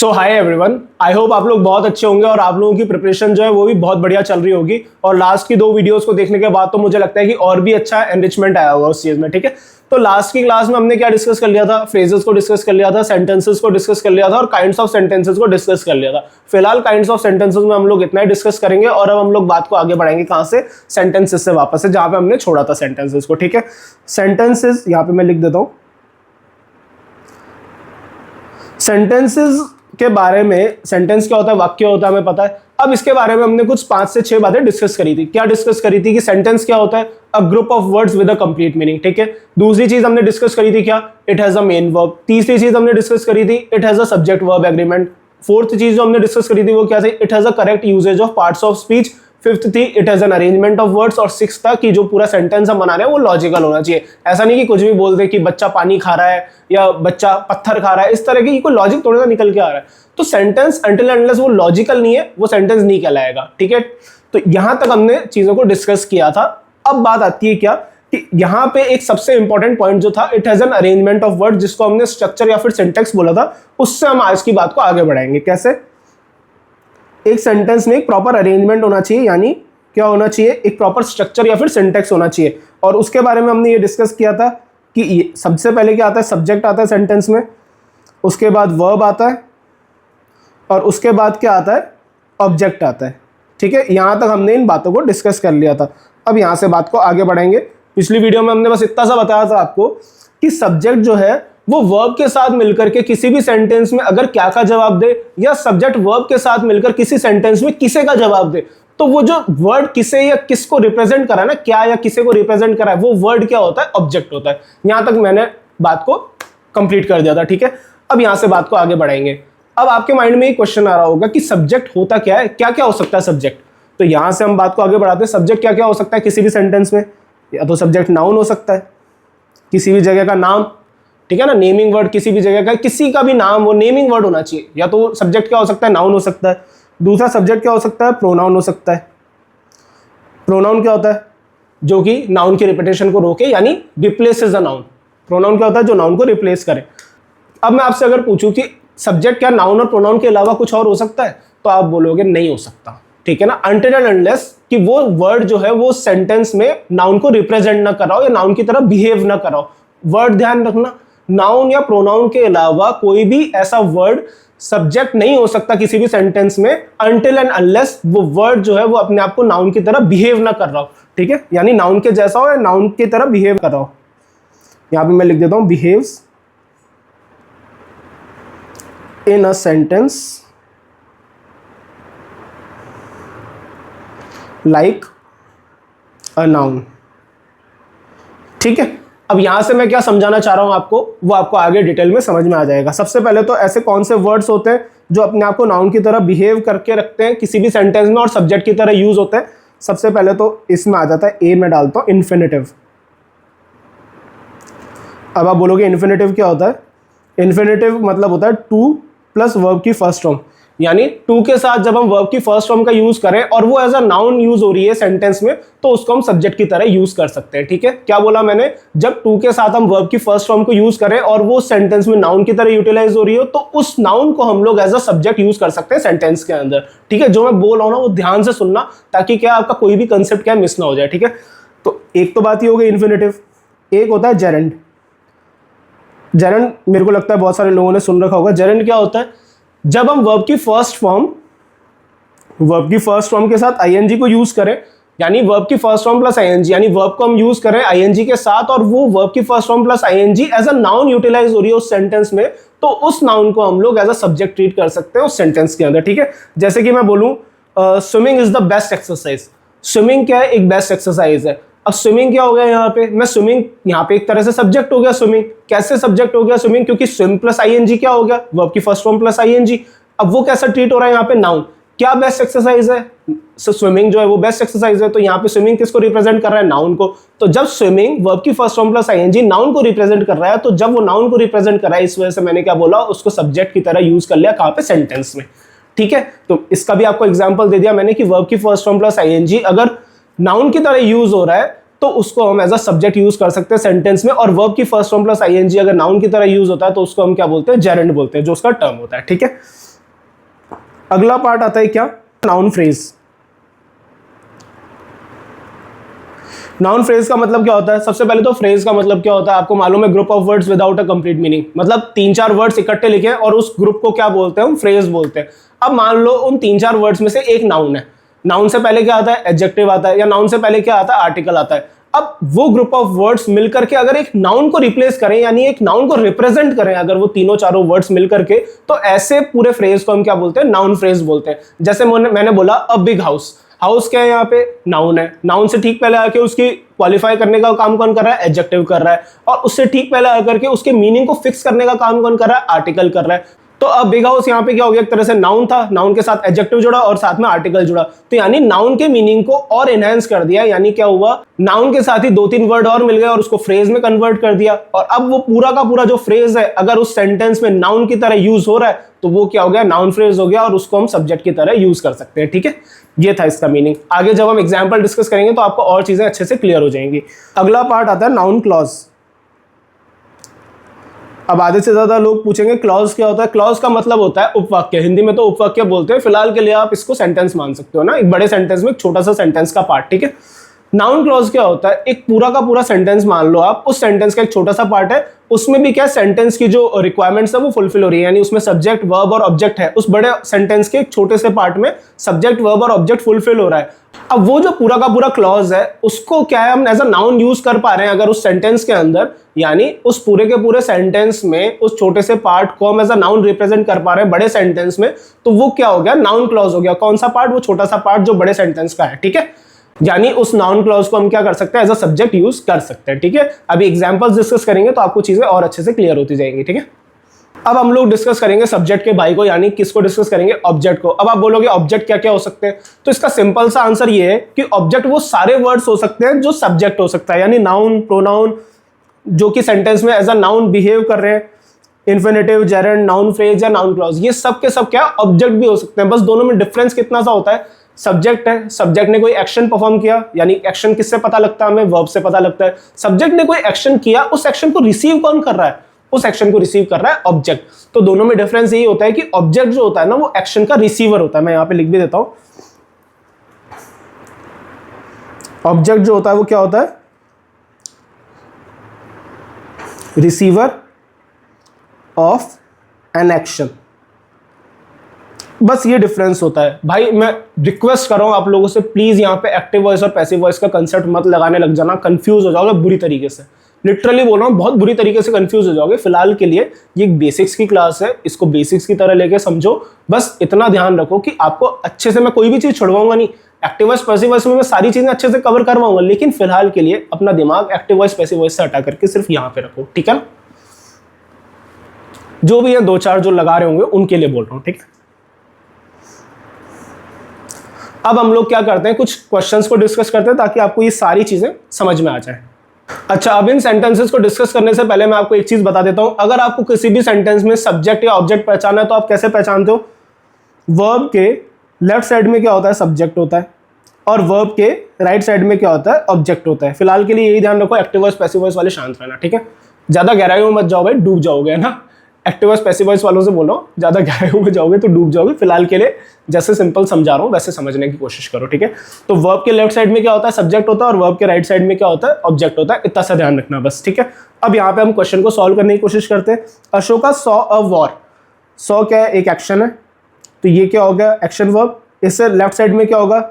So hi everyone, I hope आप लोग बहुत अच्छे होंगे और आप लोगों की प्रिपरेशन जो है वो भी बहुत बढ़िया चल रही होगी। और लास्ट की 2 वीडियोस को देखने के बाद तो मुझे लगता है कि और भी अच्छा एनरिचमेंट आया होगा उस चीज में। ठीक है, तो लास्ट की क्लास में हमने क्या डिस्कस कर लिया था? फ्रेजेस को डिस्कस कर लिया था, सेंटेंसेस को डिस्कस कर लिया था और काइंड्स ऑफ सेंटेंसेस को डिस्कस कर लिया था। फिलहाल काइंड्स ऑफ सेंटेंसेस में हम लोग इतना ही डिस्कस करेंगे और अब हम लोग बात को आगे बढ़ाएंगे कहां से? सेंटेंसेस से वापस से, जहां पे हमने छोड़ा था सेंटेंसेस को। ठीक है, सेंटेंसेस यहां पे मैं लिख देता हूं। सेंटेंसेस के बारे में, सेंटेंस क्या होता है, वाक्य होता है, हमें पता है। अब इसके बारे में हमने कुछ 5 से 6 बातें डिस्कस करी थी। क्या डिस्कस करी थी? कि सेंटेंस क्या होता है? A group of words with a complete meaning. ठीक है, दूसरी चीज हमने डिस्कस करी थी क्या? It has a main verb. तीसरी चीज हमने डिस्कस करी थी, it has a subject verb agreement. Fourth चीज जो हमने डिस्कस करी थी वो क्या थी? It has a correct usage of parts of speech. Fifth थी, it has an arrangement of words. और सिक्स था कि जो पूरा सेंटेंस हम बना रहे हैं वो लॉजिकल होना चाहिए। ऐसा नहीं कि कुछ भी बोल दे कि बच्चा पानी खा रहा है या बच्चा पत्थर खा रहा है, इस तरह की कोई लॉजिक थोड़ा सा निकल के आ रहा है। तो सेंटेंस अंटिल अनलेस वो लॉजिकल नहीं है, वो सेंटेंस नहीं कहलाएगा। ठीक है, तो यहां तक हमने चीजों को डिस्कस किया था। अब बात आती है क्या कि यहां पे एक सबसे इंपॉर्टेंट पॉइंट जो था, it has an arrangement of word, जिसको हमने स्ट्रक्चर या फिर सिंटैक्स बोला था। उससे हम आज की बात को आगे बढ़ाएंगे। कैसे? एक सेंटेंस में एक प्रॉपर अरेंजमेंट होना चाहिए, यानी क्या होना चाहिए? एक प्रॉपर स्ट्रक्चर या फिर सिंटैक्स होना चाहिए। और उसके बारे में हमने ये डिस्कस किया था कि सबसे पहले क्या आता है? सब्जेक्ट आता है सेंटेंस में, उसके बाद वर्ब आता है और उसके बाद क्या आता है? ऑब्जेक्ट आता है। ठीक है, यहां तक हमने इन बातों को डिस्कस कर लिया था। अब यहां से बात को आगे बढ़ाएंगे। पिछली वीडियो में हमने बस इतना सा बताया था आपको कि सब्जेक्ट जो है वो वर्ब के साथ मिलकर के किसी भी सेंटेंस में अगर क्या का जवाब दे, या सब्जेक्ट वर्ब के साथ मिलकर किसी सेंटेंस में किसे का जवाब दे, तो वो जो वर्ड किसे या किसको रिप्रेजेंट करा है ना, क्या या किसे को रिप्रेजेंट करा है, वो वर्ड क्या होता है? ऑब्जेक्ट होता है। यहां तक मैंने बात को कंप्लीट कर दिया था। ठीक है, अब यहां से बात को आगे बढ़ाएंगे। अब आपके माइंड में एक क्वेश्चन आ रहा होगा कि सब्जेक्ट होता क्या है, क्या क्या हो सकता है सब्जेक्ट? तो यहां से हम बात को आगे बढ़ाते हैं। सब्जेक्ट क्या क्या हो सकता है किसी भी सेंटेंस में? या तो सब्जेक्ट नाउन हो सकता है, किसी भी जगह का नाम। ठीक है ना, नेमिंग वर्ड किसी भी जगह का, किसी का भी नाम वो नेमिंग वर्ड होना चाहिए। या तो सब्जेक्ट क्या हो सकता है? नाउन हो सकता है। दूसरा सब्जेक्ट क्या हो सकता है? प्रोनाउन हो सकता है। प्रोनाउन क्या होता है? जो कि नाउन की रिपीटेशन को रोके, यानी रिप्लेसेस द नाउन। प्रोनाउन क्या होता है? जो नाउन को रिप्लेस करे। अब मैं आपसे अगर पूछूं कि सब्जेक्ट क्या नाउन और प्रोनाउन के अलावा कुछ और हो सकता है, तो आप बोलोगे नहीं हो सकता। ठीक है ना, अनटिल एंड अनलेस कि वो वर्ड जो है वो सेंटेंस में नाउन को रिप्रेजेंट ना कराओ या नाउन की तरह बिहेव ना कराओ। वर्ड ध्यान रखना, नाउन या प्रोनाउन के अलावा कोई भी ऐसा वर्ड सब्जेक्ट नहीं हो सकता किसी भी सेंटेंस में, अनटिल एंड अनलेस वो वर्ड जो है वो अपने आप को नाउन की तरह बिहेव ना कर रहा हो। ठीक है, यानी नाउन के जैसा हो या नाउन की तरह बिहेव कर रहा हो। यहां पे मैं लिख देता हूं, behaves in a sentence like a noun. ठीक है, अब यहां से मैं क्या समझाना चाह रहा हूं आपको, वो आपको आगे डिटेल में समझ में आ जाएगा। सबसे पहले तो ऐसे कौन से वर्ड्स होते हैं जो अपने आप को नाउन की तरह बिहेव करके रखते हैं किसी भी सेंटेंस में और सब्जेक्ट की तरह यूज होते हैं? सबसे पहले तो इसमें आ जाता है, ए में डालता हूं इन्फिनेटिव। अब आप बोलोगे इन्फिनेटिव क्या होता है? इन्फिनेटिव मतलब होता है टू प्लस वर्ब की फर्स्ट फॉर्म, यानी टू के साथ जब हम वर्ब की फर्स्ट फॉर्म का यूज करें और वो एज अ नाउन यूज हो रही है सेंटेंस में, तो उसको हम सब्जेक्ट की तरह यूज कर सकते हैं। ठीक है, क्या बोला मैंने? जब टू के साथ हम वर्ब की फर्स्ट फॉर्म को यूज करें और वो सेंटेंस में नाउन की तरह यूटिलाइज हो रही हो, तो उस नाउन को हम लोग एज अ सब्जेक्ट यूज कर सकते हैं सेंटेंस के अंदर। ठीक है, जो मैं बोल रहा हूं ना वो ध्यान से सुनना, ताकि क्या आपका कोई भी कंसेप्ट क्या मिस ना हो जाए। ठीक है, तो एक तो बात ये हो गई इन्फिनेटिव। एक होता है जेरेंड। जेरेंड मेरे को लगता है बहुत सारे लोगों ने सुन रखा होगा। जेरेंड क्या होता है? जब हम वर्ब की फर्स्ट फॉर्म के साथ आईएनजी को यूज करें, यानी वर्ब की फर्स्ट फॉर्म प्लस आईएनजी, यानी वर्ब को हम यूज करें आईएनजी के साथ और वो वर्ब की first form plus I N G as a noun utilize हो रही है उस सेंटेंस में, तो उस नाउन को हम लोग एज अ सब्जेक्ट ट्रीट कर सकते हैं उस सेंटेंस के अंदर। ठीक है, जैसे कि मैं बोलूं swimming is the best exercise. Swimming क्या है? एक बेस्ट एक्सरसाइज है। अब स्विमिंग क्या हो गया यहाँ पे? मैं स्विमिंग यहाँ पे एक तरह से सब्जेक्ट हो गया। स्विमिंग कैसे सब्जेक्ट हो गया स्विमिंग? क्योंकि स्विम प्लस आईएनजी क्या हो गया? वर्ब की फर्स्ट फॉर्म प्लस आईएनजी। अब वो कैसा ट्रीट हो रहा है यहाँ पे? नाउन। क्या बेस्ट एक्सरसाइज है? स्विमिंग जो है वो बेस्ट एक्सरसाइज है, तो यहाँ पे स्विमिंग किसको रिप्रेजेंट कर रहा है? नाउन को। तो जब स्विमिंग वर्ब की first form plus I N G noun को रिप्रेजेंट कर रहा है, तो जब वो नाउन को रिप्रेजेंट कर रहा है, इस वजह से मैंने क्या बोला, उसको सब्जेक्ट की तरह यूज कर लिया। कहां पे? सेंटेंस में। ठीक है, तो इसका भी आपको एग्जांपल दे दिया मैंने कि वर्ब की फर्स्ट फॉर्म प्लस आईएनजी अगर नाउन की तरह यूज हो रहा है तो उसको हम एज अ सब्जेक्ट यूज कर सकते हैं सेंटेंस में, और वर्ब की फर्स्ट फॉर्म प्लस आईएनजी अगर नाउन की तरह यूज होता है तो उसको हम क्या बोलते हैं? जेरेंड बोलते हैं, जो उसका टर्म होता है। ठीक है, अगला पार्ट आता है क्या, नाउन फ्रेज। नाउन फ्रेज का मतलब क्या होता है, सबसे पहले तो फ्रेज का मतलब क्या होता है आपको मालूम है, group of words without a complete meaning, मतलब 3-4 वर्ड्स इकट्ठे लिखे और उस ग्रुप को क्या बोलते हैं, हम फ्रेज बोलते हैं। अब मान लो उन 3-4 वर्ड्स में से एक नाउन है, नाउन से पहले क्या आता है, एडजेक्टिव आता है, या नाउन से पहले क्या आता है, आर्टिकल आता है। अब वो ग्रुप ऑफ वर्ड्स मिलकर के अगर एक नाउन को रिप्लेस करें, यानी एक नाउन को रिप्रेजेंट करें, अगर वो तीनों चारों वर्ड्स मिलकर के, तो ऐसे पूरे फ्रेज को हम क्या बोलते हैं, नाउन फ्रेज बोलते हैं। जैसे मैंने बोला अ बिग हाउस, हाउस क्या है यहाँ पे, नाउन है, नाउन से ठीक पहले आके उसकी क्वालिफाई करने का काम कौन कर रहा है, एडजेक्टिव कर रहा है, और उससे ठीक पहले आकर के उसके मीनिंग को फिक्स करने का काम कौन कर रहा है, आर्टिकल कर रहा है। तो अब बिग हाउस यहाँ पे क्या हो गया, एक तरह से नाउन था, नाउन के साथ एडजेक्टिव जुड़ा और साथ में आर्टिकल जुड़ा, तो यानी नाउन के मीनिंग को और एनहांस कर दिया, यानी क्या हुआ, नाउन के साथ ही 2-3 वर्ड और मिल गए और उसको फ्रेज में कन्वर्ट कर दिया। और अब वो पूरा का पूरा जो फ्रेज है अगर उस सेंटेंस में नाउन की तरह यूज हो रहा है तो वो क्या हो गया, नाउन फ्रेज हो गया, और उसको हम सब्जेक्ट की तरह यूज कर सकते हैं। ठीक है, ये था इसका मीनिंग। आगे जब हम एग्जाम्पल डिस्कस करेंगे तो आपको और चीजें अच्छे से क्लियर हो जाएंगी। अगला पार्ट आता है नाउन क्लॉज। अब आधे से ज्यादा लोग पूछेंगे क्लॉज क्या होता है। क्लॉज का मतलब होता है उपवाक्य, हिंदी में तो उपवाक्य बोलते हैं, फिलहाल के लिए आप इसको सेंटेंस मान सकते हो ना, एक बड़े सेंटेंस में एक छोटा सा सेंटेंस का पार्ट। ठीक है, नाउन क्लॉज क्या होता है, एक पूरा का पूरा सेंटेंस मान लो आप, उस सेंटेंस का एक छोटा सा पार्ट है, उसमें भी क्या सेंटेंस की जो रिक्वायरमेंट्स है वो फुलफिल हो रही है, यानी उसमें सब्जेक्ट वर्ब और ऑब्जेक्ट है, उस बड़े सेंटेंस के एक छोटे से पार्ट में सब्जेक्ट वर्ब और ऑब्जेक्ट फुलफिल हो रहा है। अब वो जो पूरा का पूरा क्लॉज है उसको क्या है, हम एज अ नाउन यूज कर पा रहे हैं अगर उस सेंटेंस के अंदर, यानी उस पूरे के पूरे सेंटेंस में उस छोटे से पार्ट को हम एज अ नाउन रिप्रेजेंट कर पा रहे हैं बड़े सेंटेंस में, तो वो क्या हो गया, नाउन क्लॉज हो गया। कौन सा पार्ट, वो छोटा सा पार्ट जो बड़े सेंटेंस का है। ठीक है, यानी उस नाउन क्लॉज को हम क्या कर सकते हैं, एज अ सब्जेक्ट यूज कर सकते हैं। ठीक है, अभी एग्जांपल्स डिस्कस करेंगे तो आपको चीजें और अच्छे से क्लियर होती जाएंगी। ठीक है, अब हम लोग डिस्कस करेंगे सब्जेक्ट के भाई को, यानी किसको डिस्कस करेंगे, ऑब्जेक्ट को। अब आप बोलोगे ऑब्जेक्ट क्या क्या हो सकते हैं, तो इसका सिंपल सा आंसर ये है कि ऑब्जेक्ट वो सारे वर्ड्स हो सकते हैं जो सब्जेक्ट हो सकता है, यानी नाउन, प्रोनाउन, जो कि सेंटेंस में एज अ नाउन बिहेव कर रहे हैं, इन्फिनेटिव, जेरेंड, नाउन फ्रेज या नाउन क्लॉज, ये सब के सब क्या ऑब्जेक्ट भी हो सकते हैं। बस दोनों में डिफरेंस कितना सा होता है, सब्जेक्ट है, सब्जेक्ट ने कोई एक्शन परफॉर्म किया, यानी एक्शन किससे पता लगता है हमें, वर्ब से पता लगता है। सब्जेक्ट ने कोई एक्शन किया, उस एक्शन को रिसीव कौन कर रहा है, उस एक्शन को रिसीव कर रहा है ऑब्जेक्ट। तो दोनों में डिफरेंस यही होता है कि ऑब्जेक्ट जो होता है ना वो एक्शन का रिसीवर होता है। मैं यहां पे लिख भी देता हूं, ऑब्जेक्ट जो होता है वो क्या होता है, रिसीवर ऑफ एन एक्शन। बस ये डिफरेंस होता है भाई। मैं रिक्वेस्ट कर रहा हूं आप लोगों से, प्लीज यहाँ पे एक्टिव वॉइस और पैसिव वॉइस का कंसेप्ट मत लगाने लग जाना, कंफ्यूज हो जाओगे बुरी तरीके से। लिटरली बोल रहा हूँ, बहुत बुरी तरीके से कंफ्यूज हो जाओगे। फिलहाल के लिए ये एक बेसिक्स की क्लास है, इसको बेसिक्स की तरह लेके समझो। बस इतना ध्यान रखो कि आपको अच्छे से, मैं कोई भी चीज छुड़वाऊंगा नहीं, एक्टिव वॉइस पैसिव वॉइस में मैं सारी चीजें अच्छे से कवर करवाऊंगा, लेकिन फिलहाल के लिए अपना दिमाग एक्टिव वॉइस पैसिव वॉइस से हटा करके सिर्फ यहाँ पे रखो। ठीक है, जो भी है 2-4 जो लगा रहे होंगे उनके लिए बोल रहा हूँ। ठीक है, अब हम लोग क्या करते हैं, कुछ क्वेश्चंस को डिस्कस करते हैं ताकि आपको ये सारी चीजें समझ में आ जाए। अच्छा, अब इन सेंटेंसेस को डिस्कस करने से पहले मैं आपको एक चीज बता देता हूं। अगर आपको किसी भी सेंटेंस में सब्जेक्ट या ऑब्जेक्ट पहचानना है तो आप कैसे पहचानते हो, वर्ब के लेफ्ट साइड में क्या होता है, सब्जेक्ट होता है, और वर्ब के राइट साइड में क्या होता है, ऑब्जेक्ट होता है। फिलहाल के लिए यही ध्यान रखो, एक्टिव वॉइस पैसिव वॉइस वाले शांत रहना। ठीक है, ज्यादा गहराई में मत जाओ भाई, डूब जाओगे, है ना। एक्टिव वॉइस पैसिव वॉइस वालों से बोल रहा हूँ, ज्यादा गहराई में जाओगे तो डूब जाओगे। फिलहाल के लिए जैसे सिंपल समझा रहा हूँ वैसे समझने की कोशिश करो। ठीक है, तो वर्ब के लेफ्ट साइड में क्या होता है, सब्जेक्ट होता है, और वर्ब के राइट साइड में क्या होता है, ऑब्जेक्ट होता है। इतना सा ध्यान रखना बस। ठीक है, अब यहाँ पे हम क्वेश्चन को सॉल्व करने की कोशिश करते हैं। Ashoka saw a war, saw क्या है, एक एक्शन है, तो ये क्या हो गया, एक्शन वर्ब। इससे लेफ्ट साइड में क्या होगा,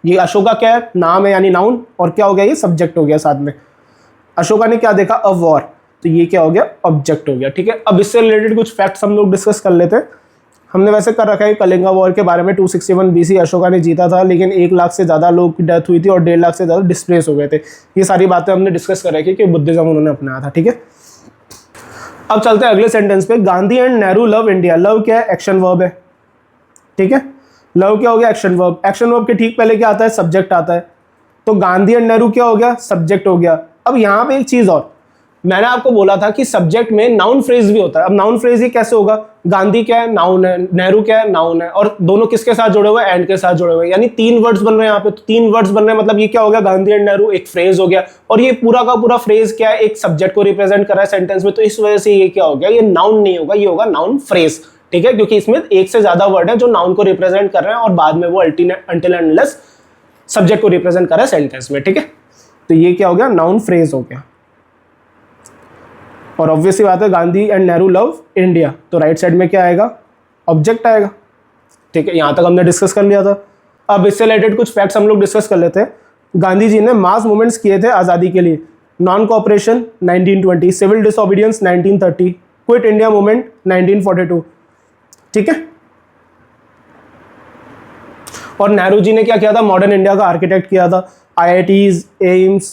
ये अशोका क्या है, नाम है यानी नाउन, और क्या हो गया, ये सब्जेक्ट हो गया साथ में। अशोका ने क्या देखा, अ वॉर, तो ये क्या हो गया, ऑब्जेक्ट हो गया। ठीक है, अब इससे रिलेटेड कुछ फैक्ट्स हम लोग डिस्कस कर लेते हैं। हमने वैसे कर रखा है कलिंगा वॉर के बारे में, 261 BC अशोका ने जीता था, लेकिन 1 लाख से ज़्यादा लोग की डेथ हुई थी और 1.5 लाख से ज़्यादा डिस्प्लेस हो गए थे। ये सारी बातें हमने डिस्कस कर रखी कि बुद्धिज्म उन्होंने अपनाया था। ठीक है, अब चलते हैं अगले सेंटेंस पे। Gandhi and Nehru love India, love क्या है, एक्शन वर्ब है। ठीक है, लव क्या हो गया, एक्शन वर्ब। एक्शन वर्ब के ठीक पहले क्या आता है, सब्जेक्ट आता है, तो गांधी एंड नेहरू क्या हो गया, सब्जेक्ट हो गया। अब यहाँ पे एक चीज और, मैंने आपको बोला था कि सब्जेक्ट में नाउन फ्रेज भी होता है। अब नाउन फ्रेज ही कैसे होगा, गांधी क्या है, नाउन है, नेहरू क्या है, नाउन है, और दोनों किसके साथ जुड़े हुए हैं, एंड के साथ जुड़े हुए हैं, यानी 3 वर्ड्स बन रहे हैं यहाँ पे। तो 3 वर्ड्स बन रहे हैं, मतलब ये क्या हो गया, गांधी एंड नेहरू एक फ्रेज हो गया, और ये पूरा का पूरा फ्रेज क्या है, एक सब्जेक्ट को रिप्रेजेंट कर रहा है सेंटेंस में, तो इस वजह से ये क्या हो गया, ये नाउन नहीं होगा, ये होगा नाउन फ्रेज। ठीक है, क्योंकि इसमें एक से ज्यादा वर्ड है जो नाउन को रिप्रेजेंट कर रहे हैं और बाद में वो अल्टील एंड अनलेस सब्जेक्ट को रिप्रेजेंट कर रहा है सेंटेंस में। ठीक है, तो ये क्या हो गया, नाउन फ्रेज हो गया। और ऑब्वियसली बात है, Gandhi and Nehru love India, तो राइट साइड में क्या आएगा, ऑब्जेक्ट आएगा। ठीक है, यहां तक हमने डिस्कस कर लिया था। अब इससे रिलेटेड कुछ फैक्ट्स हम लोग डिस्कस कर लेते हैं। गांधी जी ने मास मूवमेंट्स किए थे आज़ादी के लिए। Non cooperation 1920, civil disobedience 1930, quit India movement 1942। ठीक है, और नेहरू जी ने क्या किया था, मॉडर्न इंडिया का आर्किटेक्ट किया था। IITs, AIIMS,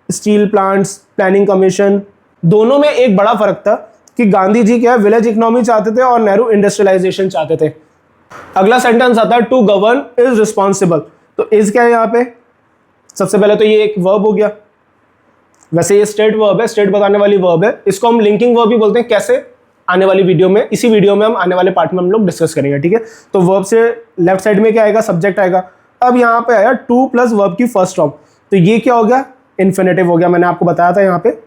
steel plants, planning commission, दोनों में एक बड़ा फर्क था कि गांधी जी क्या विलेज इकोनॉमी चाहते थे और नेहरू इंडस्ट्रियलाइजेशन चाहते थे। अगला सेंटेंस आता है टू गवर्न इज रिस्पॉन्सिबल। तो इज क्या है यहाँ पे, सबसे पहले तो ये एक वर्ब हो गया। वैसे ये स्टेट वर्ब है, स्टेट बताने वाली वर्ब है। इसको हम लिंकिंग वर्ब भी बोलते हैं। कैसे, आने वाली वीडियो में, इसी वीडियो में हम आने वाले पार्ट में हम लोग डिस्कस करेंगे। ठीक है, तो वर्ब से लेफ्ट साइड में क्या आएगा, सब्जेक्ट आएगा। अब यहाँ पे आया टू प्लस वर्ब की फर्स्ट फॉर्म, तो ये क्या हो गया, इन्फिनेटिव हो गया। मैंने आपको बताया था यहाँ पे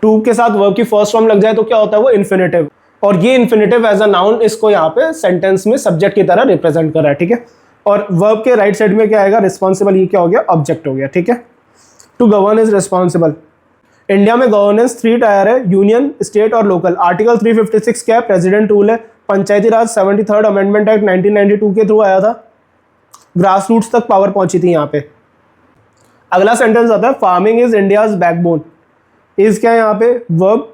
टू के साथ वर्ब की फर्स्ट फॉर्म लग जाए तो क्या होता है, वो इन्फिनेटिव। और ये इन्फिनेटिव एज अ नाउन इसको यहाँ पे सेंटेंस में सब्जेक्ट की तरह रिप्रेजेंट कर रहा है। ठीक है, और वर्ब के राइट साइड में क्या आएगा, रिस्पॉन्सिबल, ये क्या हो गया, ऑब्जेक्ट हो गया। ठीक है, to govern is responsible. India में गवर्नेंस 3 टायर है, यूनियन, स्टेट और लोकल। आर्टिकल 356 क्या है, प्रेसिडेंट रूल है। पंचायती राज 73rd अमेंडमेंट एक्ट 1992 के थ्रू आया था। ग्रास रूट्स तक पावर पहुंची थी यहाँ पे। अगला सेंटेंस आता है farming is India's backbone. Is क्या है यहाँ पे, वर्ब।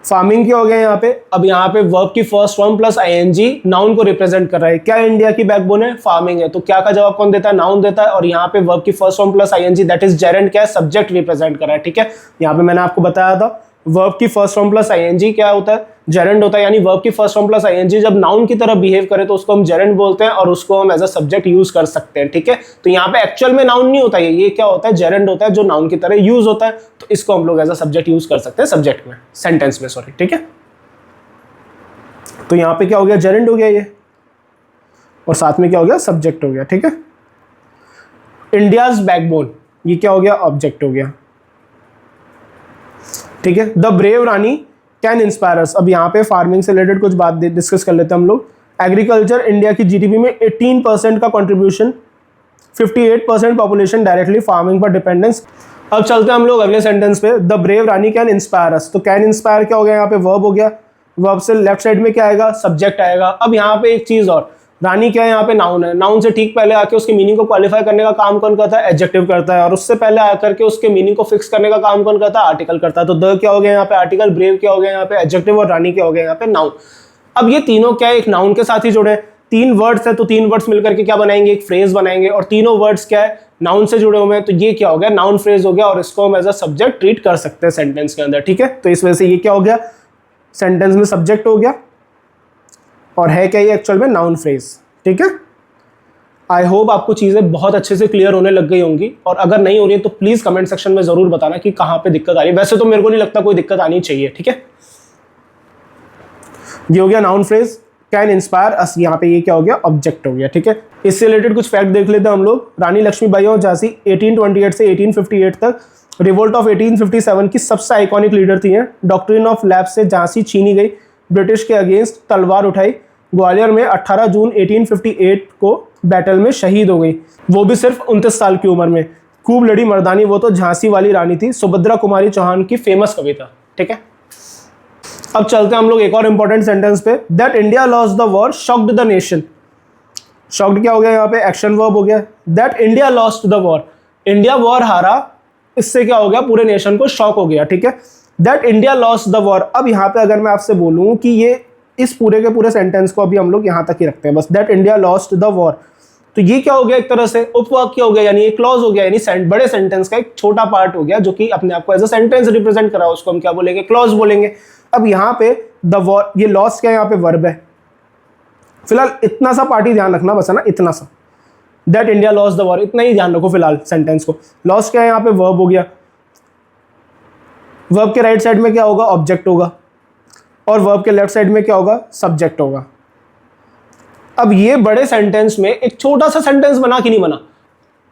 फार्मिंग क्या हो गया यहाँ पे, अब यहाँ पे वर्ब की first form plus I N G noun को रिप्रेजेंट कर रहा है। क्या इंडिया की बैकबोन है, फार्मिंग है। तो क्या का जवाब कौन देता है, नाउन देता है। और यहाँ पे वर्ब की first form plus I N G that is gerund क्या है, सब्जेक्ट रिप्रेजेंट कर रहा है। ठीक है, यहाँ पे मैंने आपको बताया था वर्ब की फर्स्ट फॉर्म प्लस आईएनजी क्या होता है, जेरेंट होता है। यानी वर्ब की फर्स्ट फॉर्म प्लस आईएनजी जब नाउन की तरह बिहेव करे तो उसको हम जेरेंट बोलते हैं और उसको हम एज अ सब्जेक्ट यूज कर सकते हैं। ठीक है, तो यहाँ पे एक्चुअल में नाउन नहीं होता है, ये क्या होता है, जेरेंट होता है जो नाउन की तरह यूज होता है। तो इसको हम लोग एज अ सब्जेक्ट यूज कर सकते हैं, सब्जेक्ट में, सेंटेंस में, सॉरी। ठीक है, तो यहाँ पे क्या हो गया, जेरेंट हो गया ये, और साथ में क्या हो गया, सब्जेक्ट हो गया। ठीक है, इंडियाज बैकबोन, ये क्या हो गया, ऑब्जेक्ट हो गया। ठीक है, the brave Rani can inspire अस। अब यहाँ पे फार्मिंग से रिलेटेड कुछ बात डिस्कस कर लेते हैं हम लोग। एग्रीकल्चर इंडिया की जीडीपी में 18% का कंट्रीब्यूशन, 58% पॉपुलेशन डायरेक्टली फार्मिंग पर डिपेंडेंस। अब चलते हैं हम लोग अगले सेंटेंस पे, the brave Rani can inspire अस। तो कैन इंस्पायर क्या हो गया, यहाँ पे वर्ब हो गया। वर्ब से लेफ्ट साइड में क्या आएगा, सब्जेक्ट आएगा। अब यहाँ पे एक चीज और, रानी क्या है, यहाँ पे नाउन है। नाउन से ठीक पहले आके उसके मीनिंग को क्वालिफाई करने का काम कौन करता है, एडजेक्टिव करता है। और उससे पहले आकर के उसके मीनिंग को फिक्स करने का काम कौन करता है, आर्टिकल करता है। तो द क्या हो गया यहाँ पे, आर्टिकल। ब्रेव क्या हो गया यहाँ पे, एडजेक्टिव। और रानी क्या हो गया यहाँ पे, नाउन। अब ये तीनों क्या है, एक नाउन के साथ ही जुड़े। 3 वर्ड्स है तो 3 वर्ड्स मिलकर के क्या बनाएंगे, एक फ्रेज बनाएंगे। और तीनों वर्ड्स क्या है, नाउन से जुड़े हुए हैं। तो ये क्या हो गया, नाउन फ्रेज हो गया। और इसको हम एज अ सब्जेक्ट ट्रीट कर सकते हैं सेंटेंस के अंदर। ठीक है, तो इस वजह से ये क्या हो गया, सेंटेंस में सब्जेक्ट हो गया। और है क्या ये एक्चुअल में, नाउन फ्रेज। ठीक है, आई होप आपको चीजें बहुत अच्छे से क्लियर होने लग गई होंगी। और अगर नहीं हो रही है तो प्लीज कमेंट सेक्शन में जरूर बताना कि कहां पे दिक्कत आ रही है। वैसे तो मेरे को नहीं लगता कोई दिक्कत आनी चाहिए। ठीक है, ये हो गया नाउन फ्रेज कैन इंस्पायर अस। यहाँ पे ये क्या हो गया, ऑब्जेक्ट हो गया। ठीक है, इससे रिलेटेड कुछ फैक्ट देख लेते हैं हम लोग। रानी लक्ष्मीबाई और झांसी 1828 से 1858 तक रिवोल्ट ऑफ 1857 की सबसे आइकॉनिक लीडर थी। डॉक्ट्रिन ऑफ लैप्स से झांसी छीनी गई, ब्रिटिश के अगेंस्ट तलवार उठाई। ग्वालियर में 18 जून 1858 को बैटल में शहीद हो गई, वो भी सिर्फ 29 साल की उम्र में। खूब लड़ी मर्दानी वो तो झांसी वाली रानी थी, सुभद्रा कुमारी चौहान की फेमस कविता। ठीक है, अब चलते हैं हम लोग एक और इंपॉर्टेंट सेंटेंस पे, that India lost the war shocked the nation. Shocked क्या हो गया यहाँ पे, एक्शन वर्ब हो गया। That India lost the war, India war हारा, इससे क्या हो गया, पूरे नेशन को शॉक हो गया। ठीक है, that India lost the war. अब यहाँ पे अगर मैं आपसे बोलूँ कि ये इस पूरे के पूरे सेंटेंस को अभी हम लोग यहाँ तक ही रखते हैं बस, that India lost the war. तो ये क्या हो गया, एक तरह से उपवाक्य हो गया, यानी एक क्लॉज हो गया, यानी बड़े सेंटेंस का एक छोटा पार्ट हो गया जो कि अपने आप को एज अ सेंटेंस रिप्रेजेंट करा, उसको हम क्या बोलेंगे, क्लॉज बोलेंगे। अब यहाँ पे द वॉर, ये लॉस्ट क्या यहाँ पे वर्ब है। फिलहाल इतना सा पार्ट ही ध्यान रखना बस है ना, इतना सा, that India lost the war, इतना ही ध्यान रखो फिलहाल सेंटेंस को। लॉस्ट क्या है यहाँ पे, वर्ब हो गया। वर्ब के राइट साइड में क्या होगा, ऑब्जेक्ट होगा। और वर्ब के लेफ्ट साइड में क्या होगा, सब्जेक्ट होगा। अब ये बड़े सेंटेंस में एक छोटा सा सेंटेंस बना कि नहीं बना,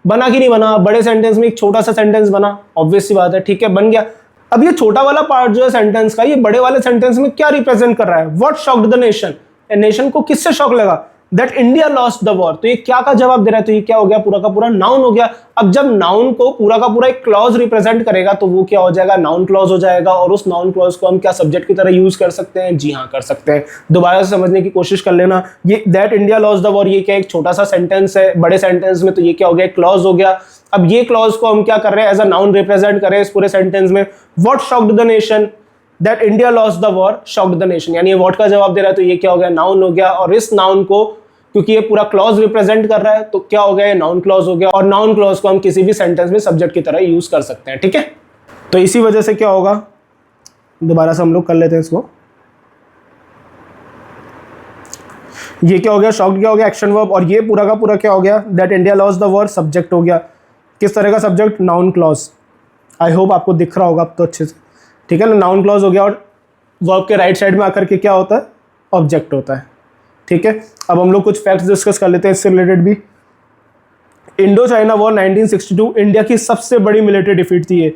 बना कि नहीं बना, बड़े सेंटेंस में एक छोटा सा सेंटेंस बना, ऑब्वियस सी बात है। ठीक है, बन गया। अब ये छोटा वाला पार्ट जो है सेंटेंस का, ये बड़े वाले सेंटेंस में क्या रिप्रेजेंट कर रहा है? What shocked the nation, nation को किससे शॉक लगा? That India lost the war. तो ये क्या का जवाब दे रहा है? तो ये क्या हो गया? पूरा का पूरा नाउन हो गया। अब जब नाउन को पूरा का पूरा एक क्लॉज रिप्रेजेंट करेगा तो वो क्या हो जाएगा? नाउन क्लॉज हो जाएगा। और उस नाउन क्लॉज को हम क्या सब्जेक्ट की तरह यूज कर सकते हैं? जी हाँ, कर सकते हैं। दोबारा से समझने की कोशिश कर लेना। ये that India lost the war, ये क्या एक छोटा सा सेंटेंस है बड़े सेंटेंस में, तो ये क्या हो गया? क्लॉज हो गया। अब ये क्लॉज को हम क्या कर रहे हैं? एज अ नाउन रिप्रेजेंट कर रहे हैं इस पूरे सेंटेंस में। What shocked the nation, that India lost the war shocked the nation, यानी ये व्हाट का जवाब दे रहा है, तो ये क्या हो गया? नाउन हो गया। और इस नाउन को, क्योंकि ये पूरा क्लॉज रिप्रेजेंट कर रहा है, तो क्या हो गया? ये नाउन क्लॉज हो गया। और नाउन क्लॉज को हम किसी भी सेंटेंस में सब्जेक्ट की तरह यूज कर सकते हैं, ठीक है। तो इसी वजह से क्या होगा, दोबारा से हम लोग कर लेते हैं इसको। ये क्या हो गया? शॉक्ड क्या हो गया? Action verb. और ये पूरा का पूरा क्या हो गया? That India lost the war subject हो गया। किस तरह का subject? Noun clause. I hope आपको दिख रहा होगा अब तो अच्छे से, ठीक है ना। नाउन क्लॉज हो गया और वर्ब के राइट साइड में आकर के क्या होता है? ऑब्जेक्ट होता है, ठीक है। अब हम लोग कुछ फैक्ट्स डिस्कस कर लेते हैं इससे रिलेटेड भी। इंडो चाइना वॉर 1962 इंडिया की सबसे बड़ी मिलिट्री डिफीट थी ये।